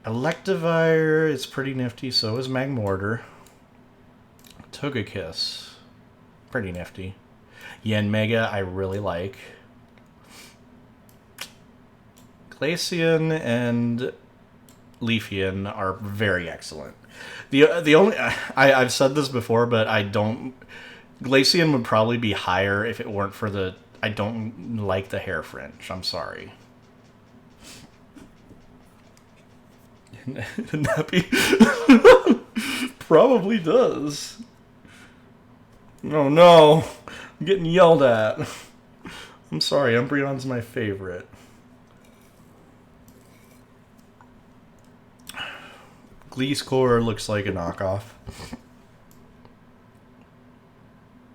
Electivire is pretty nifty, so is Magmortar. Togekiss, pretty nifty. Yanmega I really like. Glaceon and Leafeon are very excellent. The only... I've said this before, but I don't... Glaceon would probably be higher if it weren't for the... I don't like the hair fringe. I'm sorry. Nappy probably does. Oh no, I'm getting yelled at. I'm sorry, Umbreon's my favorite. Gleescore looks like a knockoff.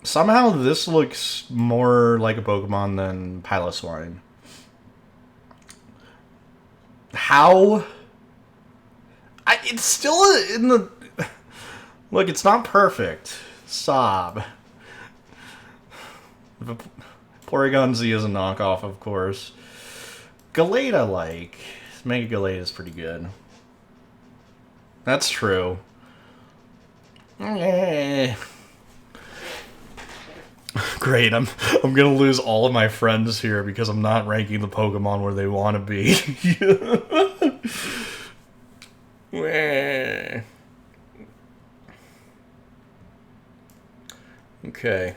Somehow this looks more like a Pokemon than Piloswine. How? It's still in the... Look, it's not perfect. Sob. Porygon Z is a knockoff, of course. Gallade I like. Mega Gallade is pretty good. That's true. Great, I'm gonna lose all of my friends here because I'm not ranking the Pokemon where they want to be. Okay.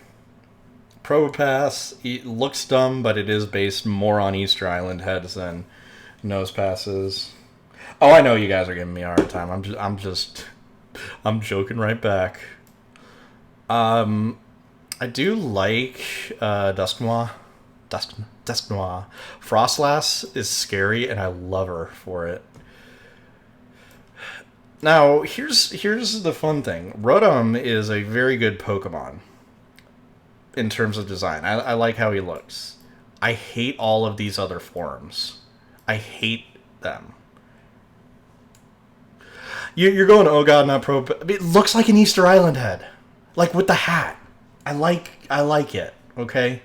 Probopass looks dumb, but it is based more on Easter Island heads than Nose Passes. Oh, I know you guys are giving me a hard time. I'm joking right back. I do like Dusknoir. Dusknoir. Frostlass is scary, and I love her for it. Now, here's the fun thing. Rotom is a very good Pokemon in terms of design. I like how he looks. I hate all of these other forms. I hate them. You're going, oh god, not pro... It looks like an Easter Island head. Like, with the hat. I like it, okay?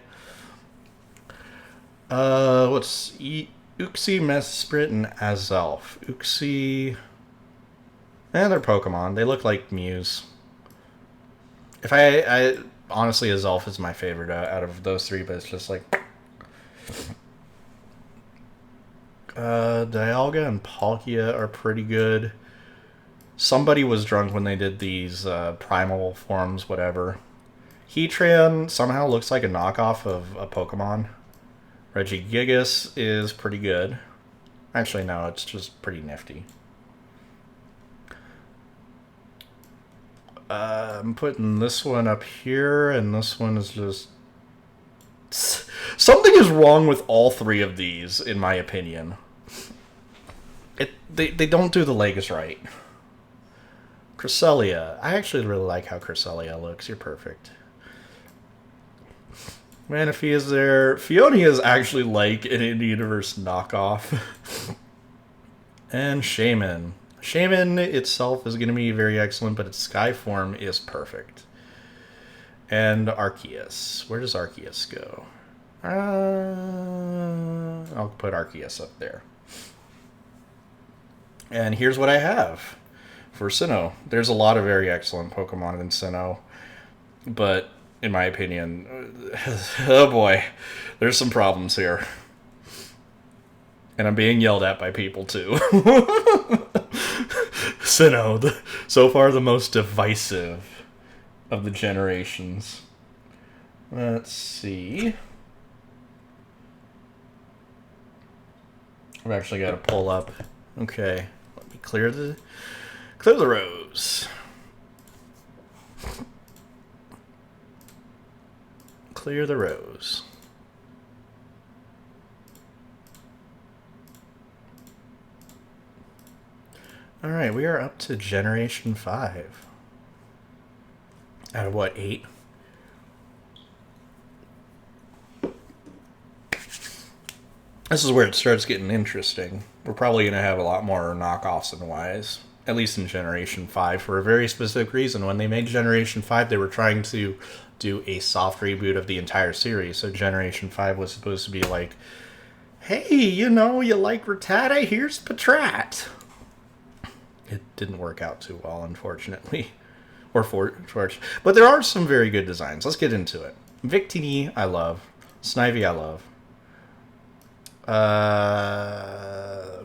What's... Uxie, Mesprit, and Azelf. Uxie... they're Pokemon. They look like Mews. If I honestly, Azelf is my favorite out of those three, but it's just like... Dialga and Palkia are pretty good. Somebody was drunk when they did these primal forms, whatever. Heatran somehow looks like a knockoff of a Pokemon. Regigigas is pretty good. Actually, no, it's just pretty nifty. I'm putting this one up here, and this one is just... Something is wrong with all three of these, in my opinion. They don't do the legs right. Cresselia. I actually really like how Cresselia looks. You're perfect. Manaphy is there. Fiona is actually like an in-universe knockoff. And Shaman. Shaman itself is going to be very excellent, but its sky form is perfect. And Arceus. Where does Arceus go? I'll put Arceus up there. And here's what I have for Sinnoh. There's a lot of very excellent Pokemon in Sinnoh, but in my opinion, oh boy, there's some problems here. And I'm being yelled at by people too. Sinnoh, so far the most divisive of the generations. Let's see. I've actually got to pull up. Okay, let me clear the rows. Clear the rows. All right, we are up to Generation 5. Out of what, 8? This is where it starts getting interesting. We're probably going to have a lot more knockoffs and Ys, at least in Generation 5, for a very specific reason. When they made Generation 5, they were trying to do a soft reboot of the entire series. So Generation 5 was supposed to be like, hey, you know, you like Rattata? Here's Patrat. It didn't work out too well, unfortunately. Or fortunately. But there are some very good designs. Let's get into it. Victini, I love. Snivy, I love.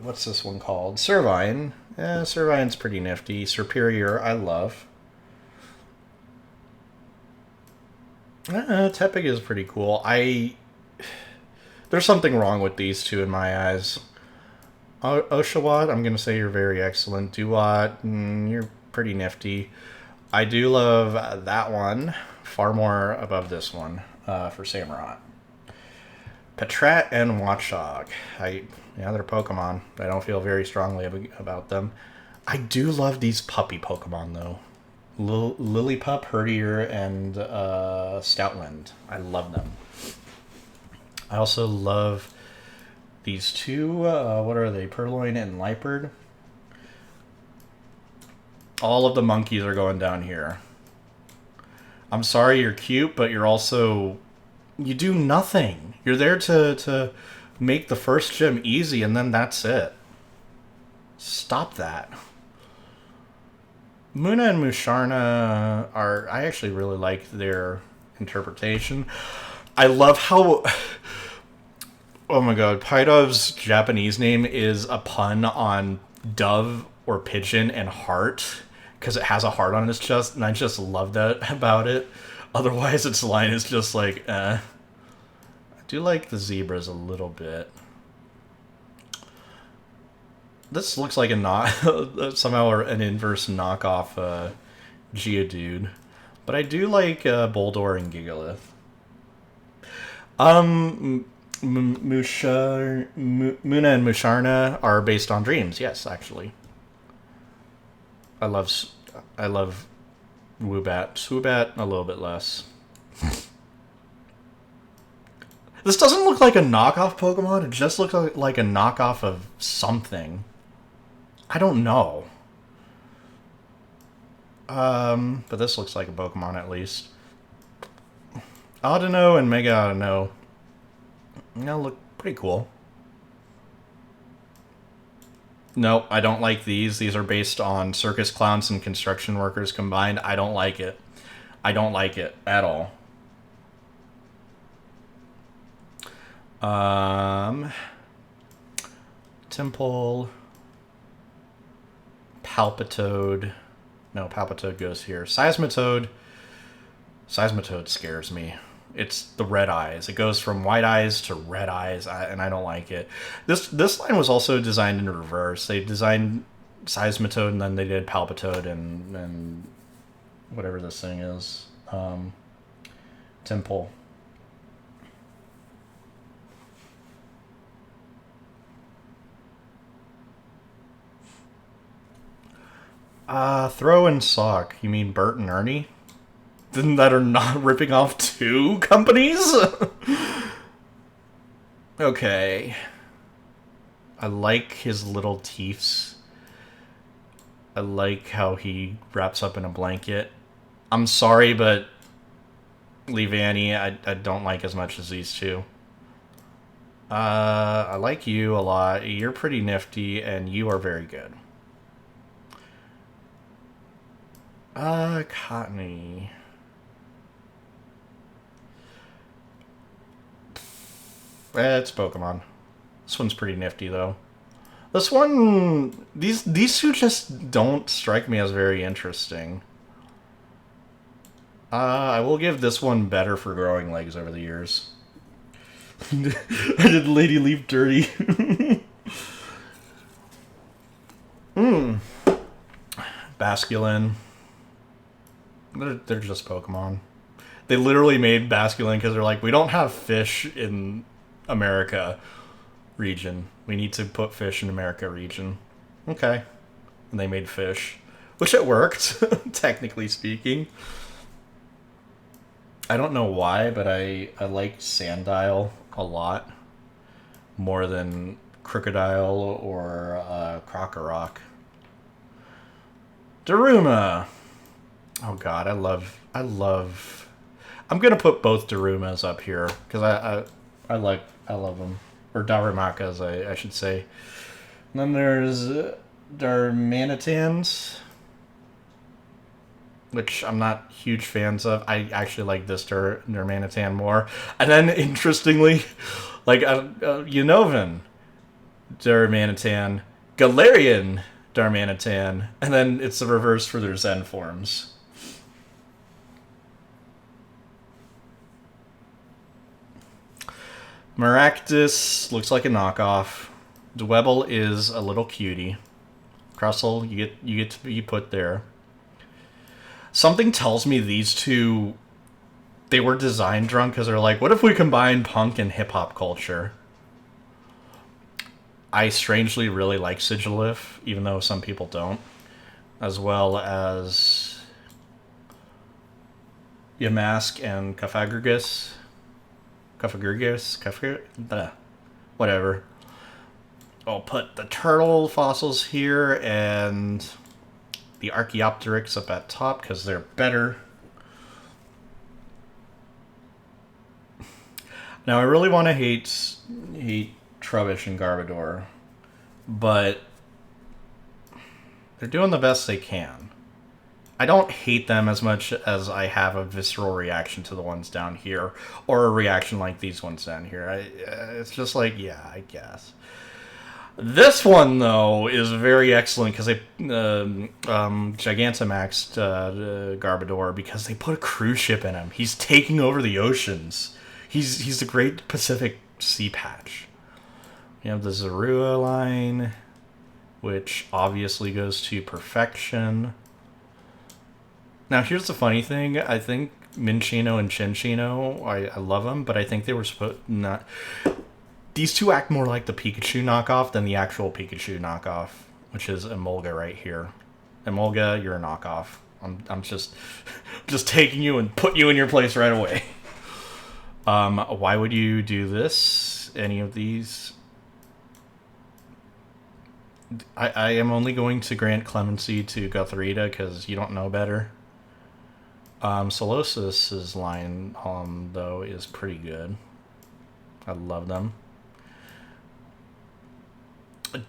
What's this one called? Servine. Servine's pretty nifty. Superior, I love. Tepig is pretty cool. There's something wrong with these two in my eyes. Oshawott, I'm going to say you're very excellent. Duat, you're pretty nifty. I do love that one far more above this one for Samurott. Patrat and Watchog. They're Pokemon. I don't feel very strongly about them. I do love these puppy Pokemon, though. Lillipup, Herdier, and Stoutland. I love them. I also love these two. What are they? Purloin and Liepard. All of the monkeys are going down here. I'm sorry you're cute, but you're also... You do nothing. You're there to make the first gym easy, and then that's it. Stop that. Muna and Musharna are... I actually really like their interpretation. I love how... Oh my god, Pidov's Japanese name is a pun on dove or pigeon and heart, because it has a heart on its chest, and I just love that about it. Otherwise, its line is just like, I do like the zebras a little bit. This looks like somehow an inverse knockoff Geodude. But I do like Boldore and Gigalith. Muna and Musharna are based on dreams. Yes, actually. I love Woobat. Swoobat, a little bit less. This doesn't look like a knockoff Pokemon. It just looks like a knockoff of something. I don't know. But this looks like a Pokemon at least. Audino and Mega Audino. Look pretty cool. No, I don't like these. These are based on circus clowns and construction workers combined. I don't like it. I don't like it at all. Temple. Palpitoad. No, Palpitoad goes here. Seismitoad. Seismitoad scares me. It's the red eyes. It goes from white eyes to red eyes, and I don't like it. This line was also designed in reverse. They designed Seismitoad, and then they did Palpitoad and whatever this thing is. Temple. Throw and Sock. You mean Bert and Ernie? That are not ripping off two companies? Okay. I like his little teeths. I like how he wraps up in a blanket. I'm sorry, but Leavanny, I don't like as much as these two. I like you a lot. You're pretty nifty, and you are very good. Cottony. It's Pokemon. This one's pretty nifty, though. This one... These two just don't strike me as very interesting. I will give this one better for growing legs over the years. I did Lady Leaf dirty. Basculin. They're just Pokemon. They literally made Basculin because they're like, we don't have fish in America region. We need to put fish in America region. Okay. And they made fish. Which it worked, technically speaking. I don't know why, but I like Sandile a lot. More than Crocodile or Krokorok. Daruma! Oh god, I love... I'm gonna put both Darumas up here, because I love them. Or Darumakas, I should say. And then there's Darmanitans, which I'm not huge fans of. I actually like this Darmanitan more. And then, interestingly, like Unnovan Darmanitan, Galarian Darmanitan, and then it's the reverse for their Zen forms. Maractus looks like a knockoff. Dwebble is a little cutie. Crustle, you get to be put there. Something tells me these two, they were design drunk because they're like, what if we combine punk and hip hop culture? I strangely really like Sigilyph, even though some people don't, as well as Yamask and Cofagrigus. Whatever. I'll put the turtle fossils here and the Archaeopteryx up at top because they're better. Now I really want to hate Trubbish and Garbodor, but they're doing the best they can. I don't hate them as much as I have a visceral reaction to the ones down here, or a reaction like these ones down here. It's just like, yeah, I guess. This one, though, is very excellent because they Gigantamaxed Garbodor because they put a cruise ship in him. He's taking over the oceans. He's the Great Pacific Sea Patch. You have the Zorua line, which obviously goes to perfection. Now, here's the funny thing. I think Minccino and Cinccino, I love them, but I think they were supposed not... These two act more like the Pikachu knockoff than the actual Pikachu knockoff, which is Emolga right here. Emolga, you're a knockoff. I'm just taking you and putting you in your place right away. Why would you do this? Any of these? I am only going to grant clemency to Gotharita because you don't know better. Solosis' line, though, is pretty good. I love them.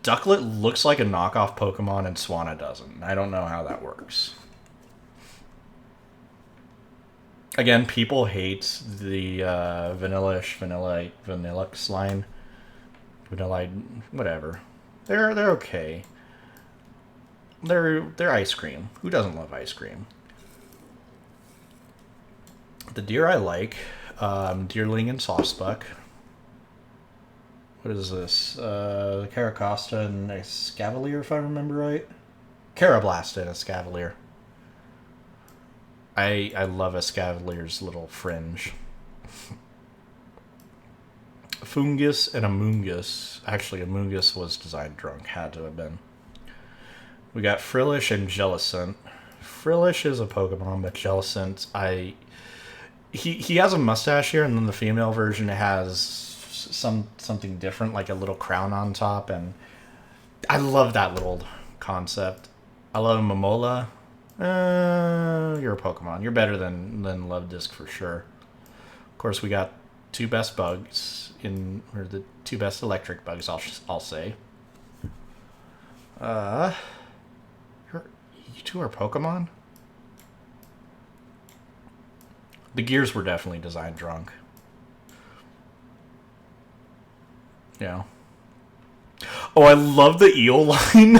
Ducklet looks like a knockoff Pokemon and Swanna doesn't. I don't know how that works. Again, people hate the Vanillix line. Vanillite, whatever. They're okay. They're ice cream. Who doesn't love ice cream? The deer I like, Deerling and Softspike. What is this? Caracosta and Escavalier, if I remember right. Carablasta and Escavalier. I love Escavalier's little fringe. Fungus and Amoonguss. Actually, Amoonguss was designed drunk. Had to have been. We got Frillish and Jellicent. Frillish is a Pokemon, but Jellicent, He has a mustache here, and then the female version has something different, like a little crown on top, and I love that little concept. I love Momola. You're a Pokemon. You're better than Love Disc for sure. Of course, we got two best bugs or the two best electric bugs. I'll say. You two are Pokemon. The gears were definitely designed drunk. Yeah. Oh, I love the eel line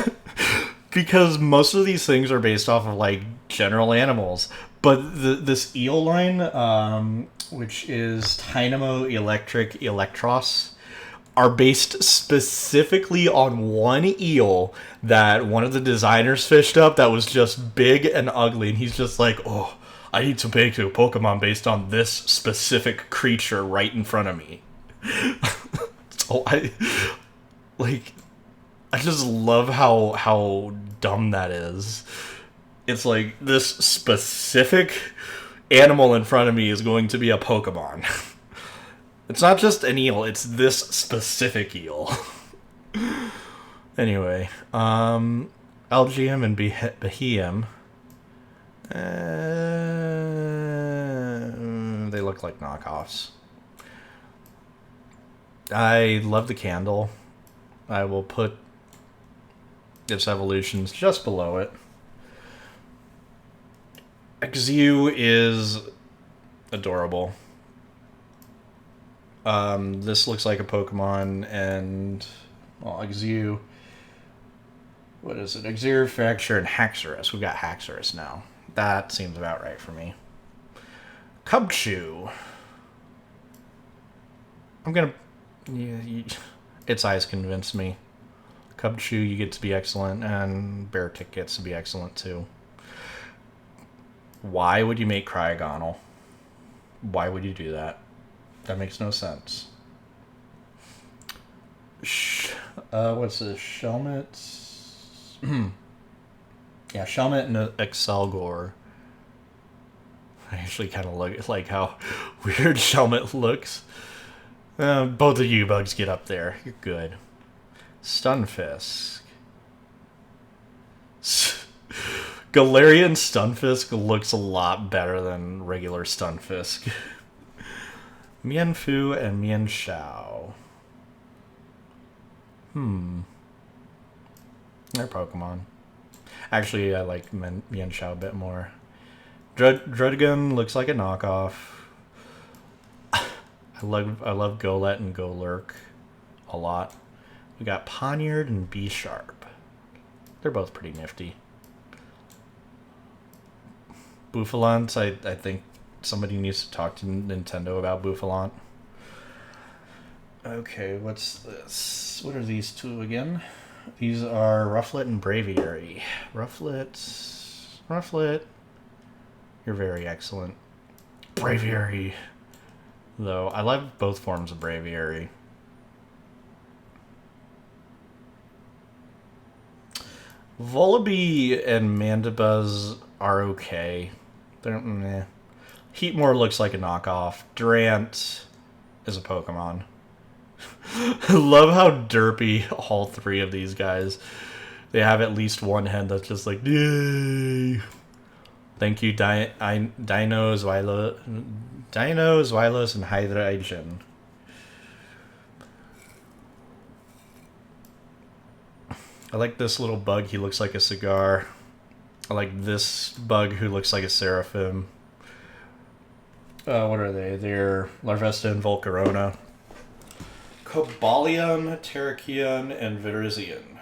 because most of these things are based off of like general animals, but this eel line, which is Dynamo Electric Electros, are based specifically on one eel that one of the designers fished up that was just big and ugly, and he's just like, oh, I need to make a Pokemon based on this specific creature right in front of me. So I just love how dumb that is. It's like this specific animal in front of me is going to be a Pokemon. It's not just an eel, it's this specific eel. Anyway, Algium and Beheim. They look like knockoffs. I love the candle. I will put its evolutions just below it. Xew is adorable. This looks like a Pokemon, and well, Xew. What is it? Xew, Fracture, and Haxorus. We got Haxorus now. That seems about right for me. Cubchoo. I'm gonna. Its eyes convince me. Cubchoo, you get to be excellent, and Beartic gets to be excellent too. Why would you make Cryogonal? Why would you do that? That makes no sense. What's this? Shelmet? Yeah, Shelmet and Excelgor. I actually kind of like how weird Shelmet looks. Both of you bugs get up there. You're good. Stunfisk. Galarian Stunfisk looks a lot better than regular Stunfisk. Mienfoo and Mienshao. They're Pokemon. Actually, I like Mienshao a bit more. Druddigon looks like a knockoff. I love Golett and Golurk a lot. We got Poniard and B-Sharp. They're both pretty nifty. Bouffalant, I think somebody needs to talk to Nintendo about Bouffalant. Okay, what's this? What are these two again? These are Rufflet and Braviary. Rufflet, you're very excellent. Braviary, though, I love both forms of Braviary. Volibee and Mandibuzz are okay. They're meh. Heatmore looks like a knockoff. Durant is a Pokemon. I love how derpy all three of these guys. They have at least one head that's just like, yay. Thank you, Dino, Zweilos, and Hydreigon. I like this little bug. He looks like a cigar. I like this bug who looks like a Seraphim. What are they? They're Larvesta and Volcarona. Cobalion, Terrakion, and Virizion.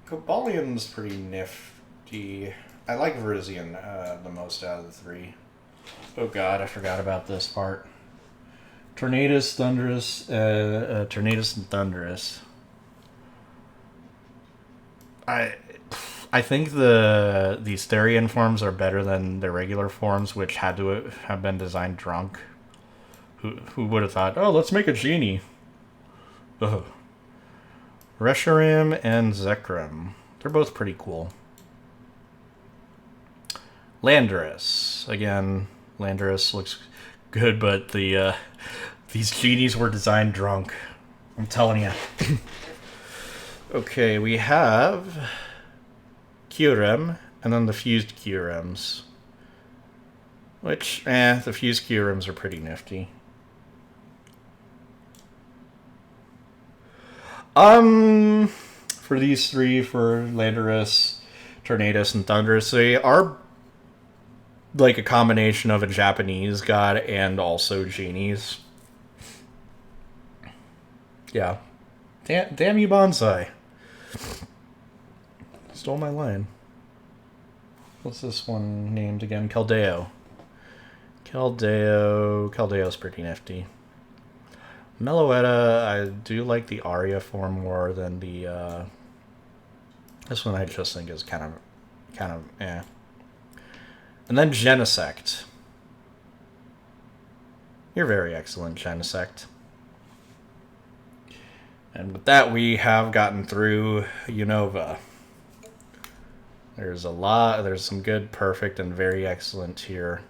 Cobalion's pretty nifty. I like Virizion the most out of the three. Oh god, I forgot about this part. Tornadus, Thundurus, Tornadus and Thundurus. I think these Therian forms are better than the regular forms, which had to have been designed drunk. Who would have thought, oh, let's make a genie? Ugh. Reshiram and Zekrom. They're both pretty cool. Landorus. Again, Landorus looks good, but these genies were designed drunk. I'm telling you. Okay, we have Kyurem, and then the fused Kyurems. Which, the fused Kyurems are pretty nifty. For these three, for Landorus, Tornadus, and Thunderous, they are like a combination of a Japanese god and also genies. Yeah. Damn you, Bonsai. Stole my line. What's this one named again? Keldeo. Keldeo's pretty nifty. Meloetta, I do like the Aria form more than the, this one I just think is kind of, eh. And then Genesect. You're very excellent, Genesect. And with that, we have gotten through Unova. There's some good, perfect, and very excellent here.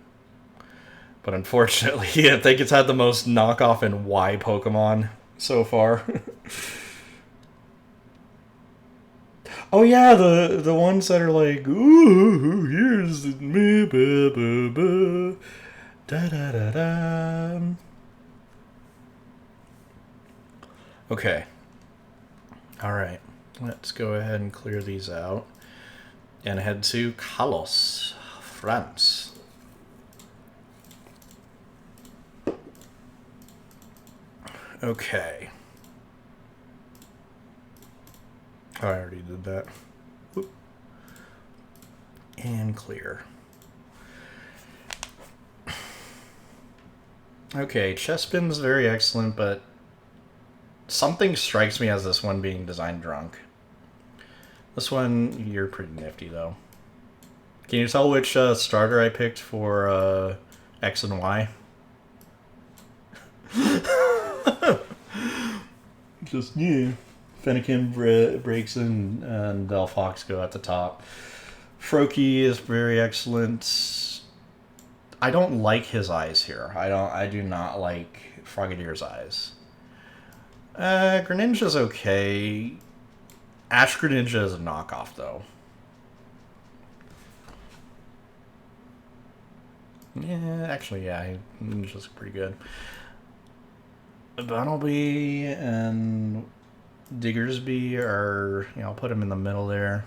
But unfortunately, I think it's had the most knockoff and Y Pokemon so far. Oh yeah, the ones that are like, ooh, here's me, da da da da. Okay. All right. Let's go ahead and clear these out and head to Kalos, France. Okay. Oh, I already did that. Whoop. And clear. Okay, Chespin's very excellent, but something strikes me as this one being designed drunk. This one, you're pretty nifty, though. Can you tell which starter I picked for X and Y? Just, yeah. Fennekin, Braixen, and Delphox go at the top. Froakie is very excellent. I don't like his eyes here. I do not like Froggedier's eyes. Greninja's okay. Ash Greninja is a knockoff, though. Yeah, actually, yeah, Ninja's pretty good. Bunnelby and Diggersby are, I'll put them in the middle there.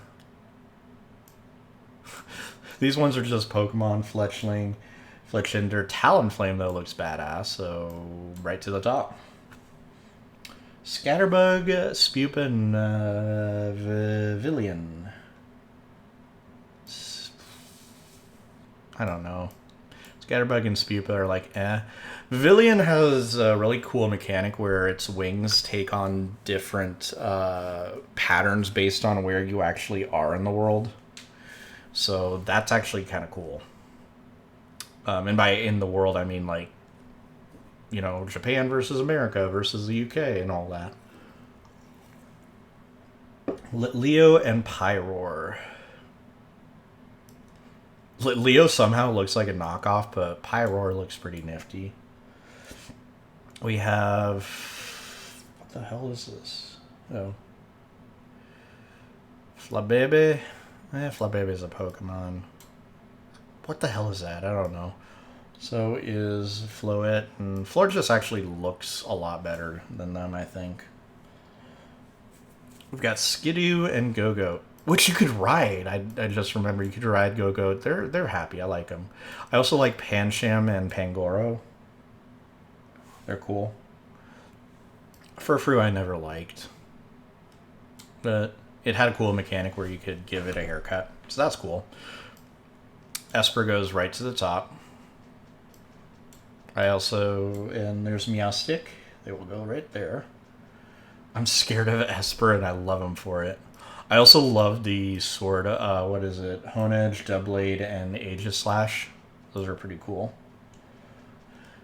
These ones are just Pokemon. Fletchling, Fletchinder, Talonflame, though, looks badass, so right to the top. Scatterbug, Spupa, and Villian. I don't know. Scatterbug and Spupa are like, eh. Villian has a really cool mechanic where its wings take on different patterns based on where you actually are in the world. So that's actually kind of cool. And by in the world, I mean like, Japan versus America versus the UK and all that. Leo and Pyroar. Leo somehow looks like a knockoff, but Pyroar looks pretty nifty. We have... What the hell is this? Oh. Flabebe? Flabebe is a Pokemon. What the hell is that? I don't know. So is Floette, and Florges actually looks a lot better than them, I think. We've got Skidoo and Go-Go, which you could ride. I just remember you could ride Go-Go. They're happy. I like them. I also like Pancham and Pangoro. They're cool. Furfrou I never liked, but it had a cool mechanic where you could give it a haircut, so that's cool. Esper goes right to the top. And there's Meowstic. They will go right there. I'm scared of Esper, and I love him for it. I also love the sword, what is it? Honedge, Doublade, and Aegislash. Those are pretty cool.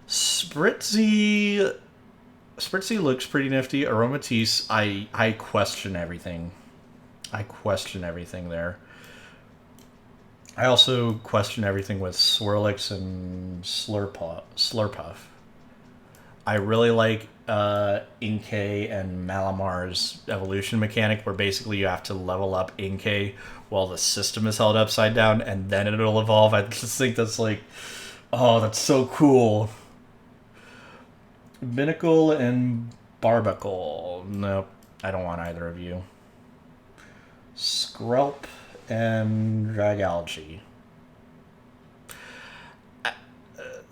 Spritzee looks pretty nifty. Aromatisse, I question everything. I question everything there. I also question everything with Swirlix and Slurpuff. I really like Inkay and Malamar's evolution mechanic, where basically you have to level up Inkay while the system is held upside down, and then it'll evolve. I just think that's like, oh, that's so cool. Binacle and Barbacle. Nope, I don't want either of you. Skrelp and Dragalge.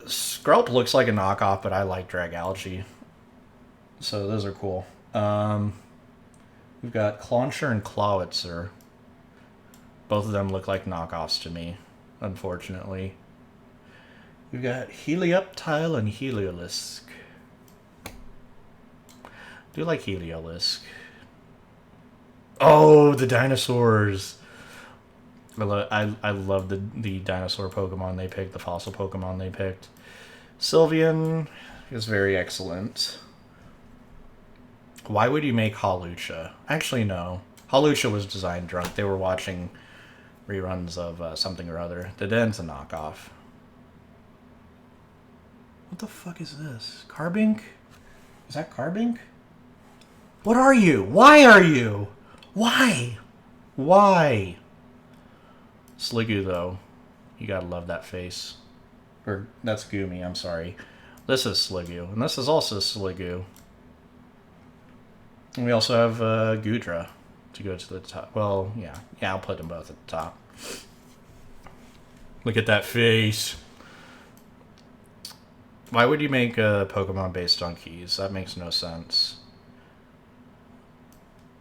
Skrelp looks like a knockoff, but I like Dragalge. So those are cool. We've got Clauncher and Clawitzer. Both of them look like knockoffs to me, unfortunately. We've got Helioptile and Heliolisk. Do like Heliolisk. Oh, the dinosaurs! I love the dinosaur Pokemon they picked, the fossil Pokemon they picked. Sylveon is very excellent. Why would you make Hawlucha? Actually, no. Hawlucha was designed drunk. They were watching reruns of something or other. The Den's a knockoff. What the fuck is this? Carbink? Is that Carbink? What are you? Why are you? Why? Why? Sliggoo, though. You gotta love that face. Or, that's Goomy, I'm sorry. This is Sliggoo. And this is also Sliggoo. And we also have Goodra to go to the top. Well, yeah. Yeah, I'll put them both at the top. Look at that face. Why would you make a Pokemon based on keys? That makes no sense.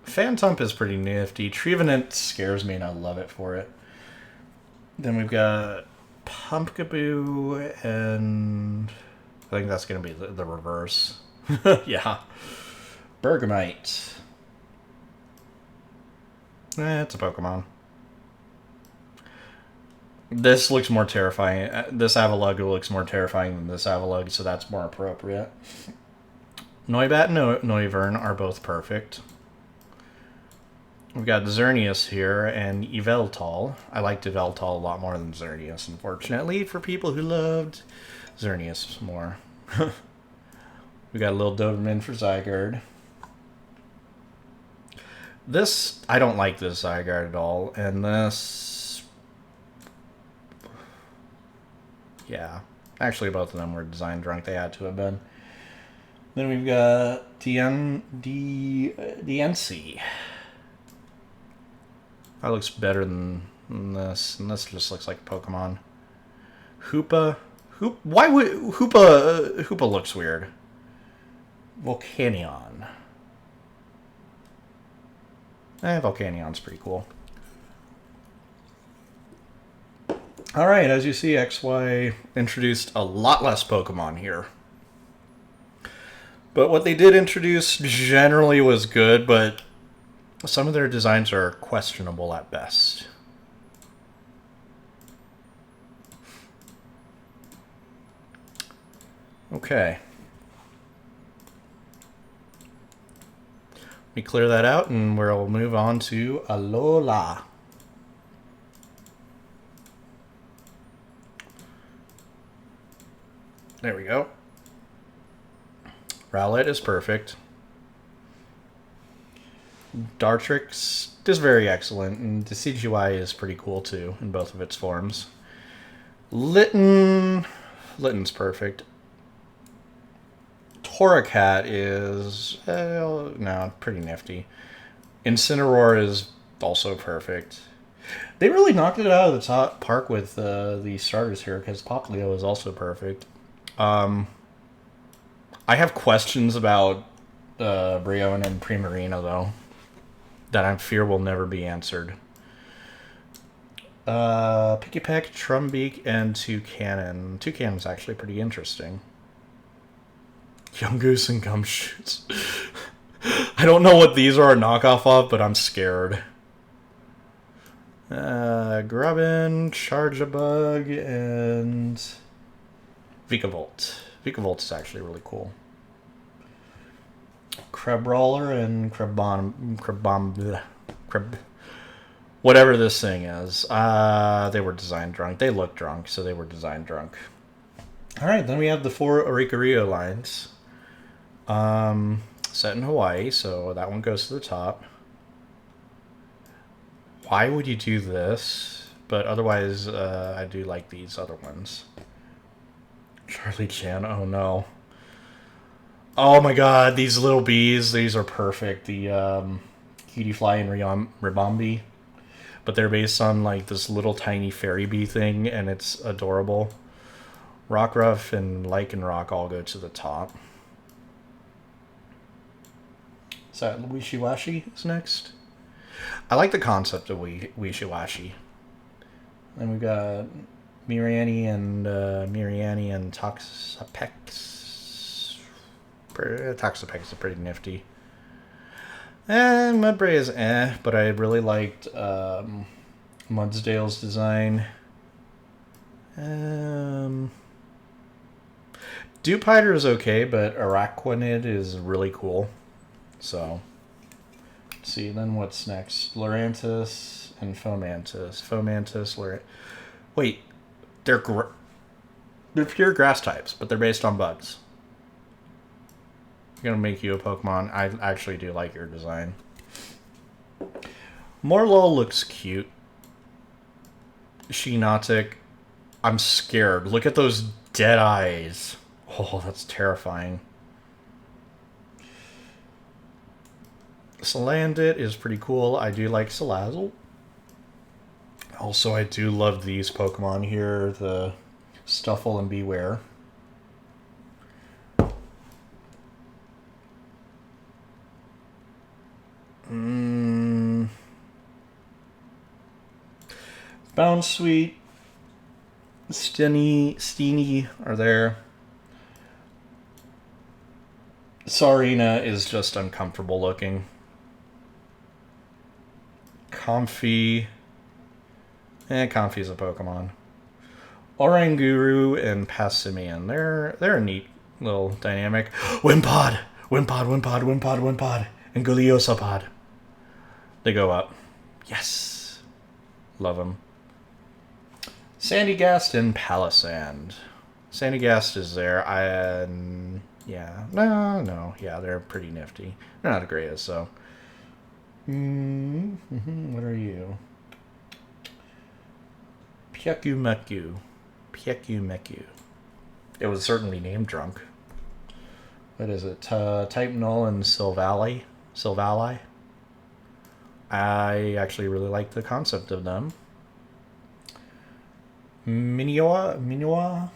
Phantump is pretty nifty. Trevenant scares me and I love it for it. Then we've got Pumpkaboo and I think that's going to be the reverse. Yeah. Bergamite. It's a Pokemon. This looks more terrifying. This Avalugg looks more terrifying than this Avalugg, so that's more appropriate. Noibat and Noivern are both perfect. We've got Xerneas here and Yveltal. I liked Yveltal a lot more than Xerneas, unfortunately, for people who loved Xerneas more. We got a little Doberman for Zygarde. This, I don't like this Zygarde at all, and this... Yeah. Actually, both of them were design drunk. They had to have been. Then we've got DNC. That looks better than this, and this just looks like a Pokemon. Hoopa. Why would Hoopa looks weird. Volcanion. Volcanion's pretty cool. Alright, as you see, XY introduced a lot less Pokemon here. But what they did introduce generally was good, but some of their designs are questionable at best. Okay. Let me clear that out and we'll move on to Alola. There we go. Rowlet is perfect. Dartrix is very excellent, and the CGY is pretty cool too in both of its forms. Litten's perfect. Torracat is no, pretty nifty. Incineroar is also perfect. They really knocked it out of the top park with the starters here, because Popplio is also perfect. I have questions about Brionne and Primarina, though, that I fear will never be answered. Pikipek, Trumbeak, and Toucanon. Toucanon's actually pretty interesting. Young Goose and Gumshoots. I don't know what these are a knockoff of, but I'm scared. Grubbin, Charjabug, and Vikavolt. Vikavolt is actually really cool. Crabrawler and Whatever this thing is. They were design drunk. They look drunk, so they were design drunk. Alright, then we have the 4 Oricorio lines. Set in Hawaii, so that one goes to the top. Why would you do this? But otherwise, I do like these other ones. Charlie Chan, oh no. Oh my god, these little bees, these are perfect. The Cutie Fly and Ribombi. But they're based on like this little tiny fairy bee thing, and it's adorable. Rockruff and Lichen Rock all go to the top. Is that Wishiwashi is next? I like the concept of Wishiwashi. Then we've got Miriani and Toxapex. Toxapex is pretty nifty. And Mudbray is but I really liked Mudsdale's design. Dewpider is okay, but Araquanid is really cool. So, let's see, then what's next? Lurantis and Fomantis. Wait, they're pure grass types, but they're based on bugs. I'm gonna make you a Pokemon. I actually do like your design. Morlul looks cute. Sheenotic. I'm scared. Look at those dead eyes. Oh, that's terrifying. Salandit is pretty cool. I do like Salazzle. Also, I do love these Pokemon here, the Stuffle and Beware. Bounsweet, Steenie are there. Sarina is just uncomfortable looking. Comfy. Comfy's a Pokemon. Oranguru and Passimian. They're a neat little dynamic. Wimpod! And Goliosapod. They go up. Yes. Love them. Sandygast and Palisand. Sandygast is there. Yeah. No. Yeah, they're pretty nifty. They're not the greatest, so. What are you? Pyeku-Meku. It was certainly named drunk. What is it? Type Null and Silvally. I actually really like the concept of them. Minior?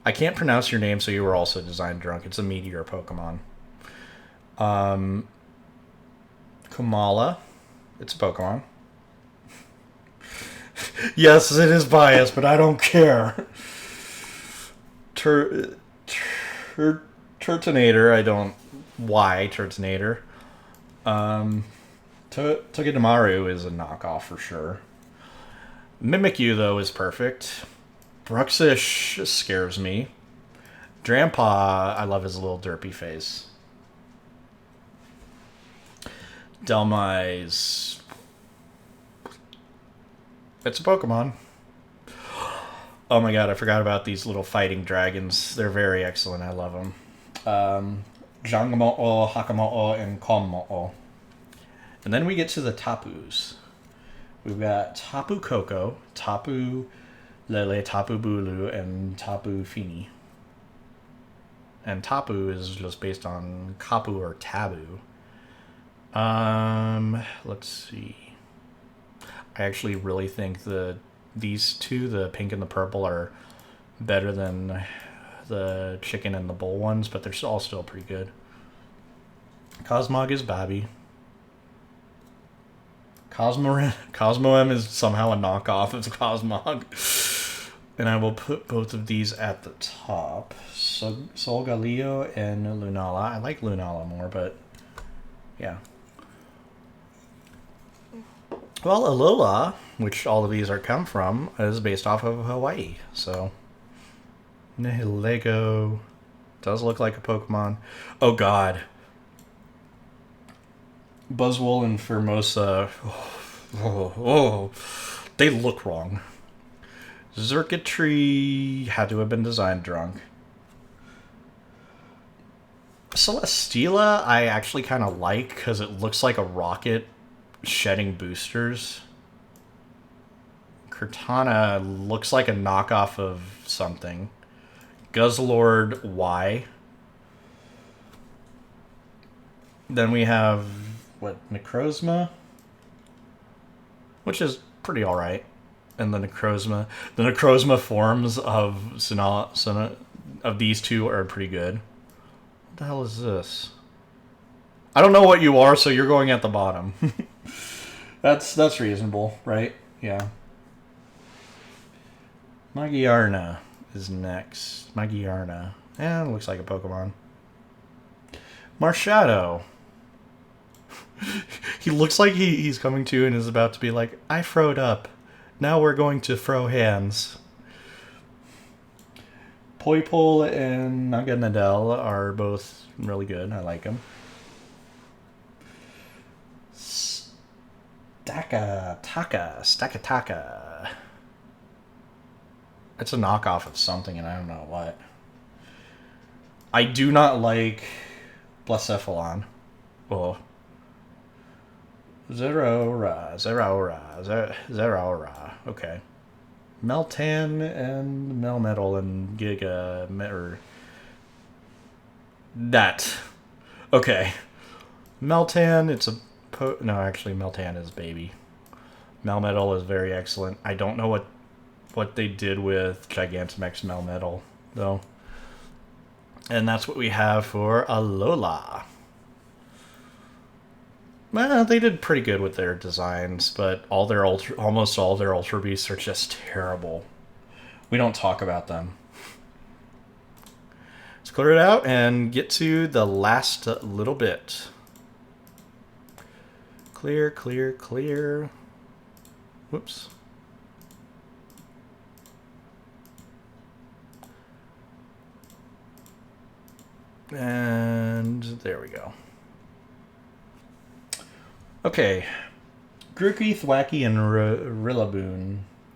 I can't pronounce your name, so you were also design drunk. It's a meteor Pokemon. Kumala. It's a Pokemon. Yes, it is biased, but I don't care. Turtonator, I don't... Why Turtonator? Togedemaru is a knockoff for sure. Mimikyu, though, is perfect. Bruxish scares me. Drampa, I love his little derpy face. Delmise. It's a Pokemon. Oh my god, I forgot about these little fighting dragons. They're very excellent. I love them. Jangamo'o, Hakamo'o, and Konmo'o. And then we get to the Tapus. We've got Tapu Koko, Tapu Lele, Tapu Bulu, and Tapu Fini. And Tapu is just based on Kapu or Taboo. Let's see. I actually really think these two, the pink and the purple, are better than the chicken and the bull ones, but they're all still pretty good. Cosmog is Babby. Cosmoem is somehow a knockoff of Cosmog. And I will put both of these at the top. Solgaleo and Lunala. I like Lunala more, but yeah. Well, Alola, which all of these are come from, is based off of Hawaii. So, Nihilego does look like a Pokemon. Oh God. Buzzwole and Formosa. Oh, they look wrong. Circuitry had to have been designed drunk. Celesteela, I actually kind of like because it looks like a rocket shedding boosters. Cortana looks like a knockoff of something. Guzzlord Y. Then we have, what, Necrozma? Which is pretty alright. And the Necrozma forms of of these two are pretty good. What the hell is this? I don't know what you are, so you're going at the bottom. That's reasonable, right? Yeah. Magiarna is next. Magiarna. It looks like a Pokemon. Marshadow. He looks like he's coming to and is about to be like, I froed up. Now we're going to throw hands. Poipole and Naganadel are both really good. I like them. Stakataka. It's a knockoff of something, and I don't know what. I do not like Blacephalon. Oh. Zeraora. Okay. Meltan and Melmetal and Giga... Or... That. Okay. Meltan, it's a... No, actually, Meltan is baby. Melmetal is very excellent. I don't know what they did with Gigantamax Melmetal, though. And that's what we have for Alola. Well, they did pretty good with their designs, but almost all their Ultra Beasts are just terrible. We don't talk about them. Let's clear it out and get to the last little bit. Clear, clear, clear. Whoops. And there we go. Okay. Grookey, Thwacky, and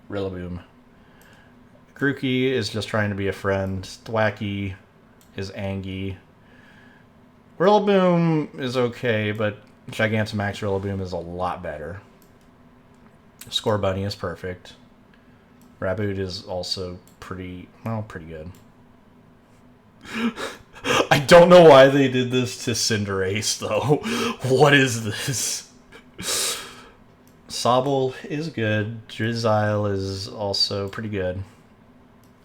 Rillaboom. Grookey is just trying to be a friend. Thwacky is Angie. Rillaboom is okay, but Gigantamax Rillaboom is a lot better. Scorbunny is perfect. Raboot is also pretty good. I don't know why they did this to Cinderace, though. What is this? Sobble is good. Drizzile is also pretty good.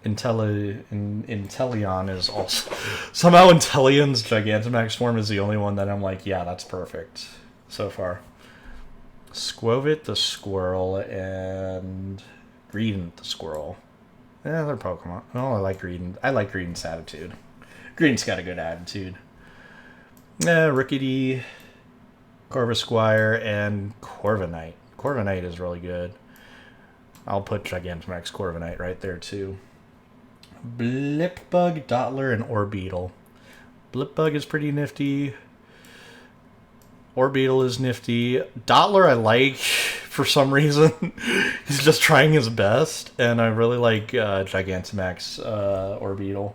Inteleon is also... Somehow Inteleon's Gigantamax form is the only one that I'm like, yeah, that's perfect so far. Squovit the Squirrel and Greedent the Squirrel. Yeah, they're Pokemon. Oh, I like Greedent. I like Greedent's attitude. Greedent's got a good attitude. Rickety, Corvisquire, and Corviknight. Corviknight is really good. I'll put Gigantamax Corviknight right there, too. Blipbug, Dottler, and Orbeetle. Blipbug is pretty nifty. Orbeetle is nifty. Dottler I like for some reason. He's just trying his best, and I really like Gigantamax Orbeetle.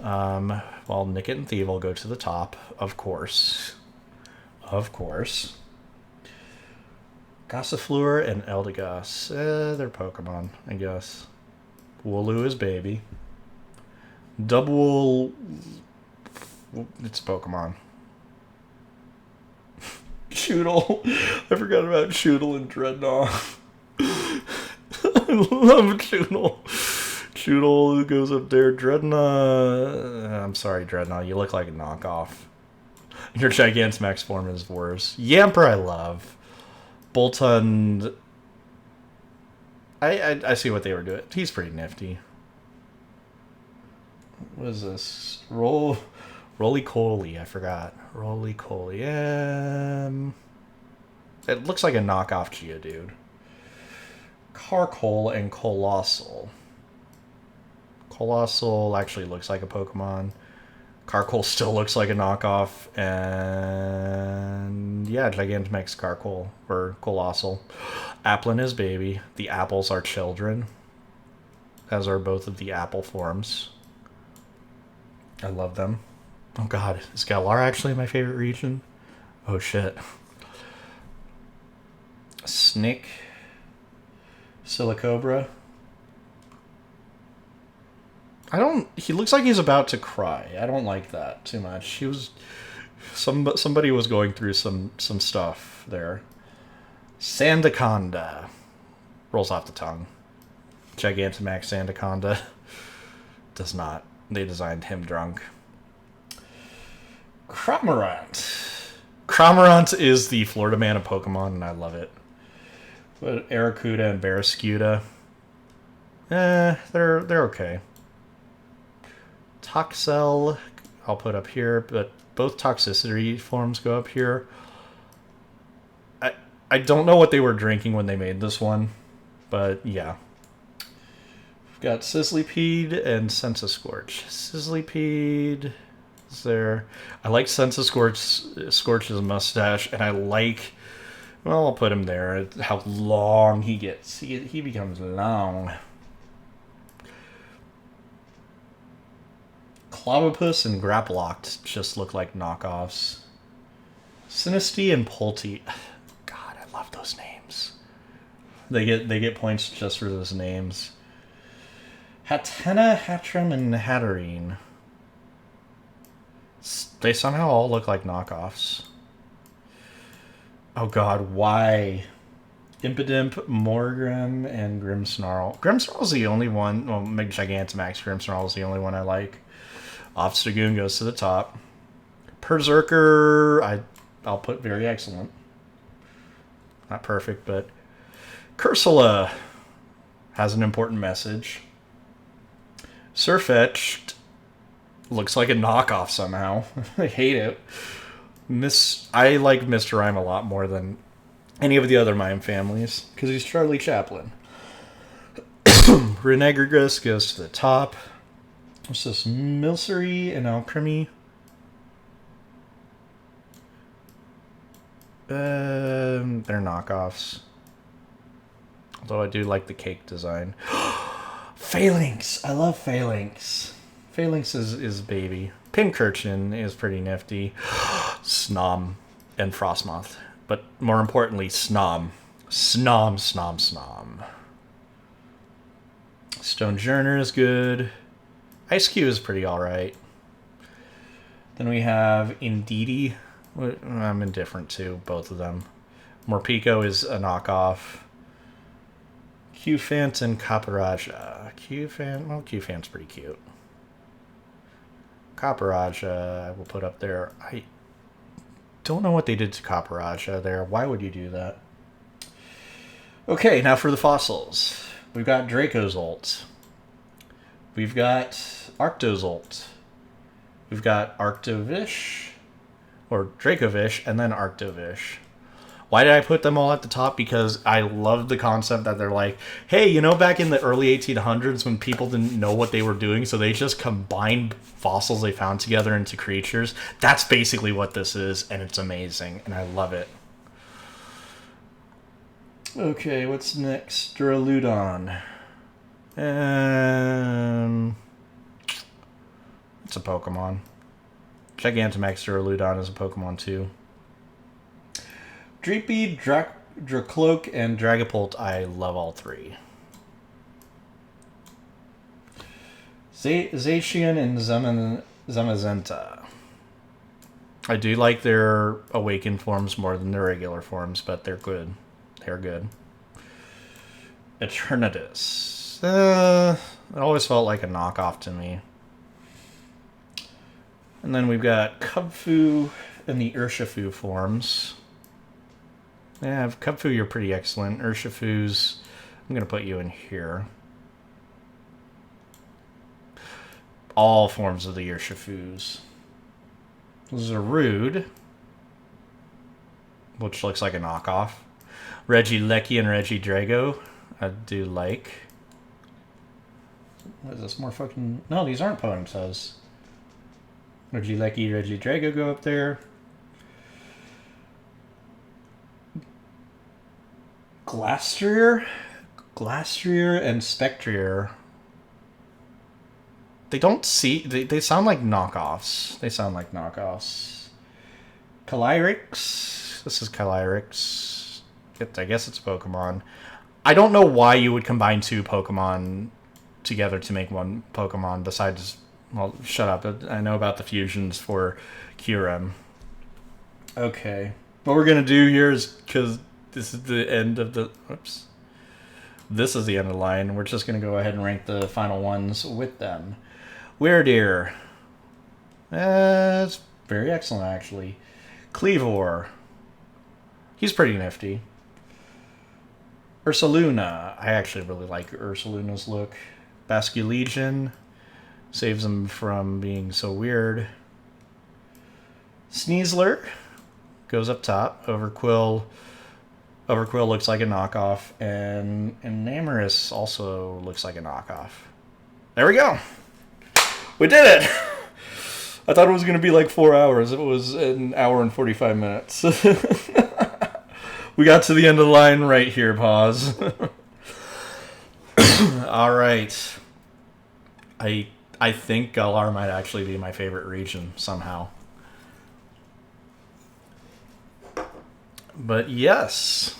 Well, Nickit and Thief will go to the top, of course. Of course. Gossifleur and Eldegoss. They're Pokemon, I guess. Wooloo is baby. Dubwool... It's Pokemon. Shootle. I forgot about Shootle and Dreadnought. I love Shootle. Shootle goes up there. Dreadnought... I'm sorry, Dreadnought. You look like a knockoff. Your Gigantamax form is worse. Yamper I love. Boltund... I see what they were doing. He's pretty nifty. What is this? Roly-Poly, I forgot. Roly-Poly. It looks like a knockoff Geodude. Carkol and Colossal. Colossal actually looks like a Pokemon. Carcoal still looks like a knockoff, and yeah, Gigantamax Carcoal, or Colossal. Applin is baby. The apples are children, as are both of the apple forms. I love them. Oh god, is Galar actually my favorite region? Oh shit. Snake. Silicobra. He looks like he's about to cry. I don't like that too much. He was... Somebody was going through some stuff there. Sandaconda. Rolls off the tongue. Gigantamax Sandaconda. Does not. They designed him drunk. Cramorant. Cramorant is the Florida man of Pokemon, and I love it. But Arrokuda and Barraskewda. They're okay. Toxel, I'll put up here, but both toxicity forms go up here. I don't know what they were drinking when they made this one, but yeah. We've got Sizzlipede and Sensascorch. Sizzlipede is there. I like Sensascorch's mustache, and I like... Well, I'll put him there. How long he gets. He becomes long. Clobbopus and Grapploct just look like knockoffs. Sinistea and Polty. God, I love those names. They get points just for those names. Hatena, Hattrem, and Hatterene. They somehow all look like knockoffs. Oh god, why? Impidimp, Morgrim, and Grimmsnarl. Grimmsnarl's the only one... Well, Gigantamax Grimmsnarl's the only one I like. Obstagoon goes to the top. Berserker, I'll put very excellent. Not perfect, but... Cursula has an important message. Sirfetch'd looks like a knockoff somehow. I hate it. I like Mr. Rhyme a lot more than any of the other Mime families, because he's Charlie Chaplin. Renegrigus goes to the top. What's this? Milcery and Alchemy. They're knockoffs. Although I do like the cake design. Phalanx! I love Phalanx. Phalanx is baby. Pincurchin is pretty nifty. Snom and Frostmoth. But more importantly, Snom. Snom. Stonejourner is good. Ice-Q is pretty alright. Then we have Indeedee. I'm indifferent to both of them. Morpeko is a knockoff. Qfant and Caparaja. Qfant's pretty cute. Caparaja, I will put up there. I don't know what they did to Caparaja there. Why would you do that? Okay, now for the fossils. We've got Dracozolt. We've got Arctozolt. We've got Arctovish, or Dracovish, and then Arctovish. Why did I put them all at the top? Because I love the concept that they're like, hey, you know, back in the early 1800s when people didn't know what they were doing, so they just combined fossils they found together into creatures? That's basically what this is, and it's amazing, and I love it. Okay, what's next? Duraludon. It's a Pokemon. Gigantamax Duraludon is a Pokemon too. Dreepy, Dracloak, and Dragapult, I love all three. Zacian and Zamazenta. I do like their awakened forms more than their regular forms, but they're good. They're good. Eternatus. It always felt like a knockoff to me. And then we've got Kubfu and the Urshifu forms. Yeah, Kubfu, you're pretty excellent. Urshifu's, I'm going to put you in here. All forms of the Urshifus. Zarude, which looks like a knockoff. Regieleki and Regidrago, I do like. What is this, more fucking... No, these aren't Ponytails. Regieleki, Regidrago go up there. Glastrier and Spectrier. They don't see... They sound like knockoffs. Calyrex. This is Calyrex. I guess it's Pokemon. I don't know why you would combine two Pokemon together to make one Pokemon besides... Well, shut up. I know about the fusions for Kyurem. Okay. What we're going to do here is... Because this is the end of the... Oops. This is the end of the line. We're just going to go ahead and rank the final ones with them. Weirdeer. It's very excellent, actually. Cleavor. He's pretty nifty. Ursaluna. I actually really like Ursaluna's look. Basculegion. Saves him from being so weird. Sneasler. Goes up top. Overquill looks like a knockoff. And Enamorous also looks like a knockoff. There we go. We did it! I thought it was going to be like 4 hours. It was an hour and 45 minutes. We got to the end of the line right here, pause. Alright. I think Galar might actually be my favorite region, somehow. But yes.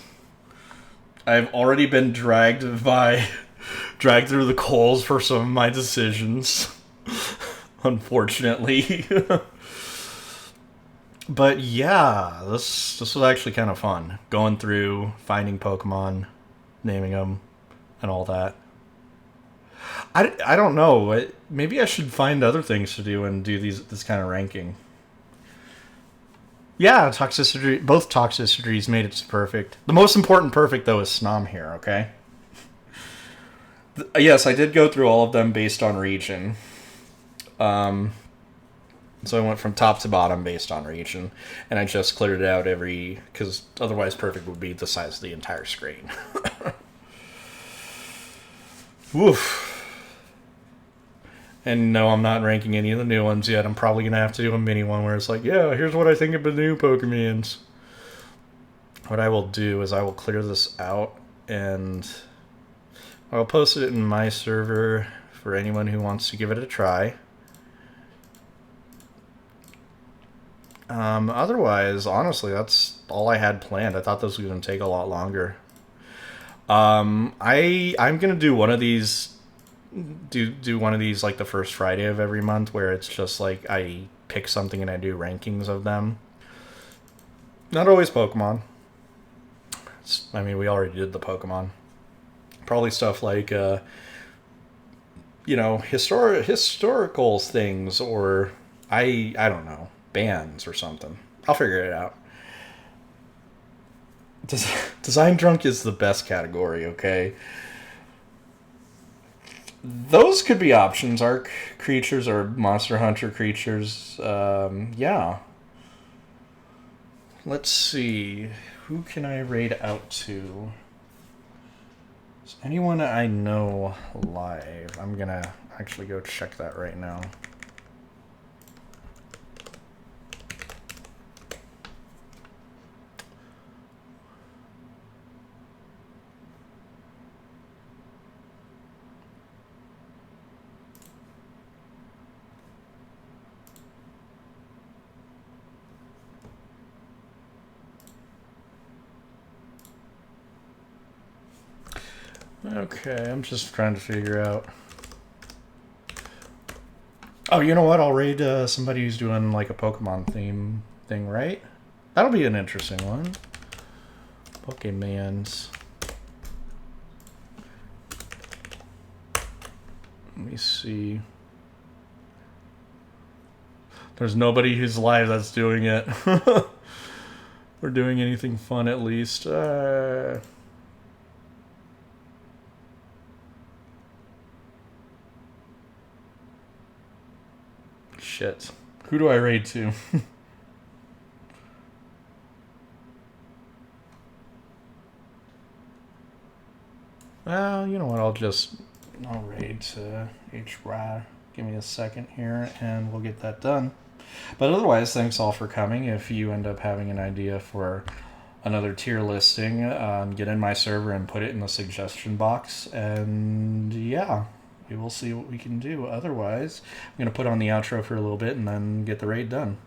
I've already been dragged through the coals for some of my decisions. Unfortunately. But yeah, this was actually kind of fun. Going through, finding Pokemon, naming them, and all that. I don't know. Maybe I should find other things to do and do this kind of ranking. Yeah, toxicity. Both toxicities made it perfect. The most important perfect, though, is Snom here, okay? Yes, I did go through all of them based on region. So I went from top to bottom based on region, and I just cleared it out because otherwise perfect would be the size of the entire screen. Woof. And no, I'm not ranking any of the new ones yet. I'm probably going to have to do a mini one where it's like, yeah, here's what I think of the new Pokemons. What I will do is I will clear this out, and I'll post it in my server for anyone who wants to give it a try. Otherwise, honestly, that's all I had planned. I thought this was going to take a lot longer. I'm going to do one of these... Do one of these like the first Friday of every month where it's just like I pick something and I do rankings of them. Not always Pokemon. We already did the Pokemon. Probably stuff like historical things, or I don't know, bands or something. I'll figure it out. Design drunk is the best category, okay? Those could be options. Arc creatures or Monster Hunter creatures. Yeah. Let's see. Who can I raid out to? Is anyone I know live? I'm gonna actually go check that right now. Okay, I'm just trying to figure out. Oh, you know what? I'll raid somebody who's doing like a Pokemon theme thing, right? That'll be an interesting one. Pokemans. Let me see. There's nobody who's live that's doing it. Or doing anything fun at least. Shit. Who do I raid to? Well, you know what? I'll raid to HRY. Give me a second here, and we'll get that done. But otherwise, thanks all for coming. If you end up having an idea for another tier listing, get in my server and put it in the suggestion box. And yeah, we will see what we can do. Otherwise, I'm going to put on the outro for a little bit and then get the raid done.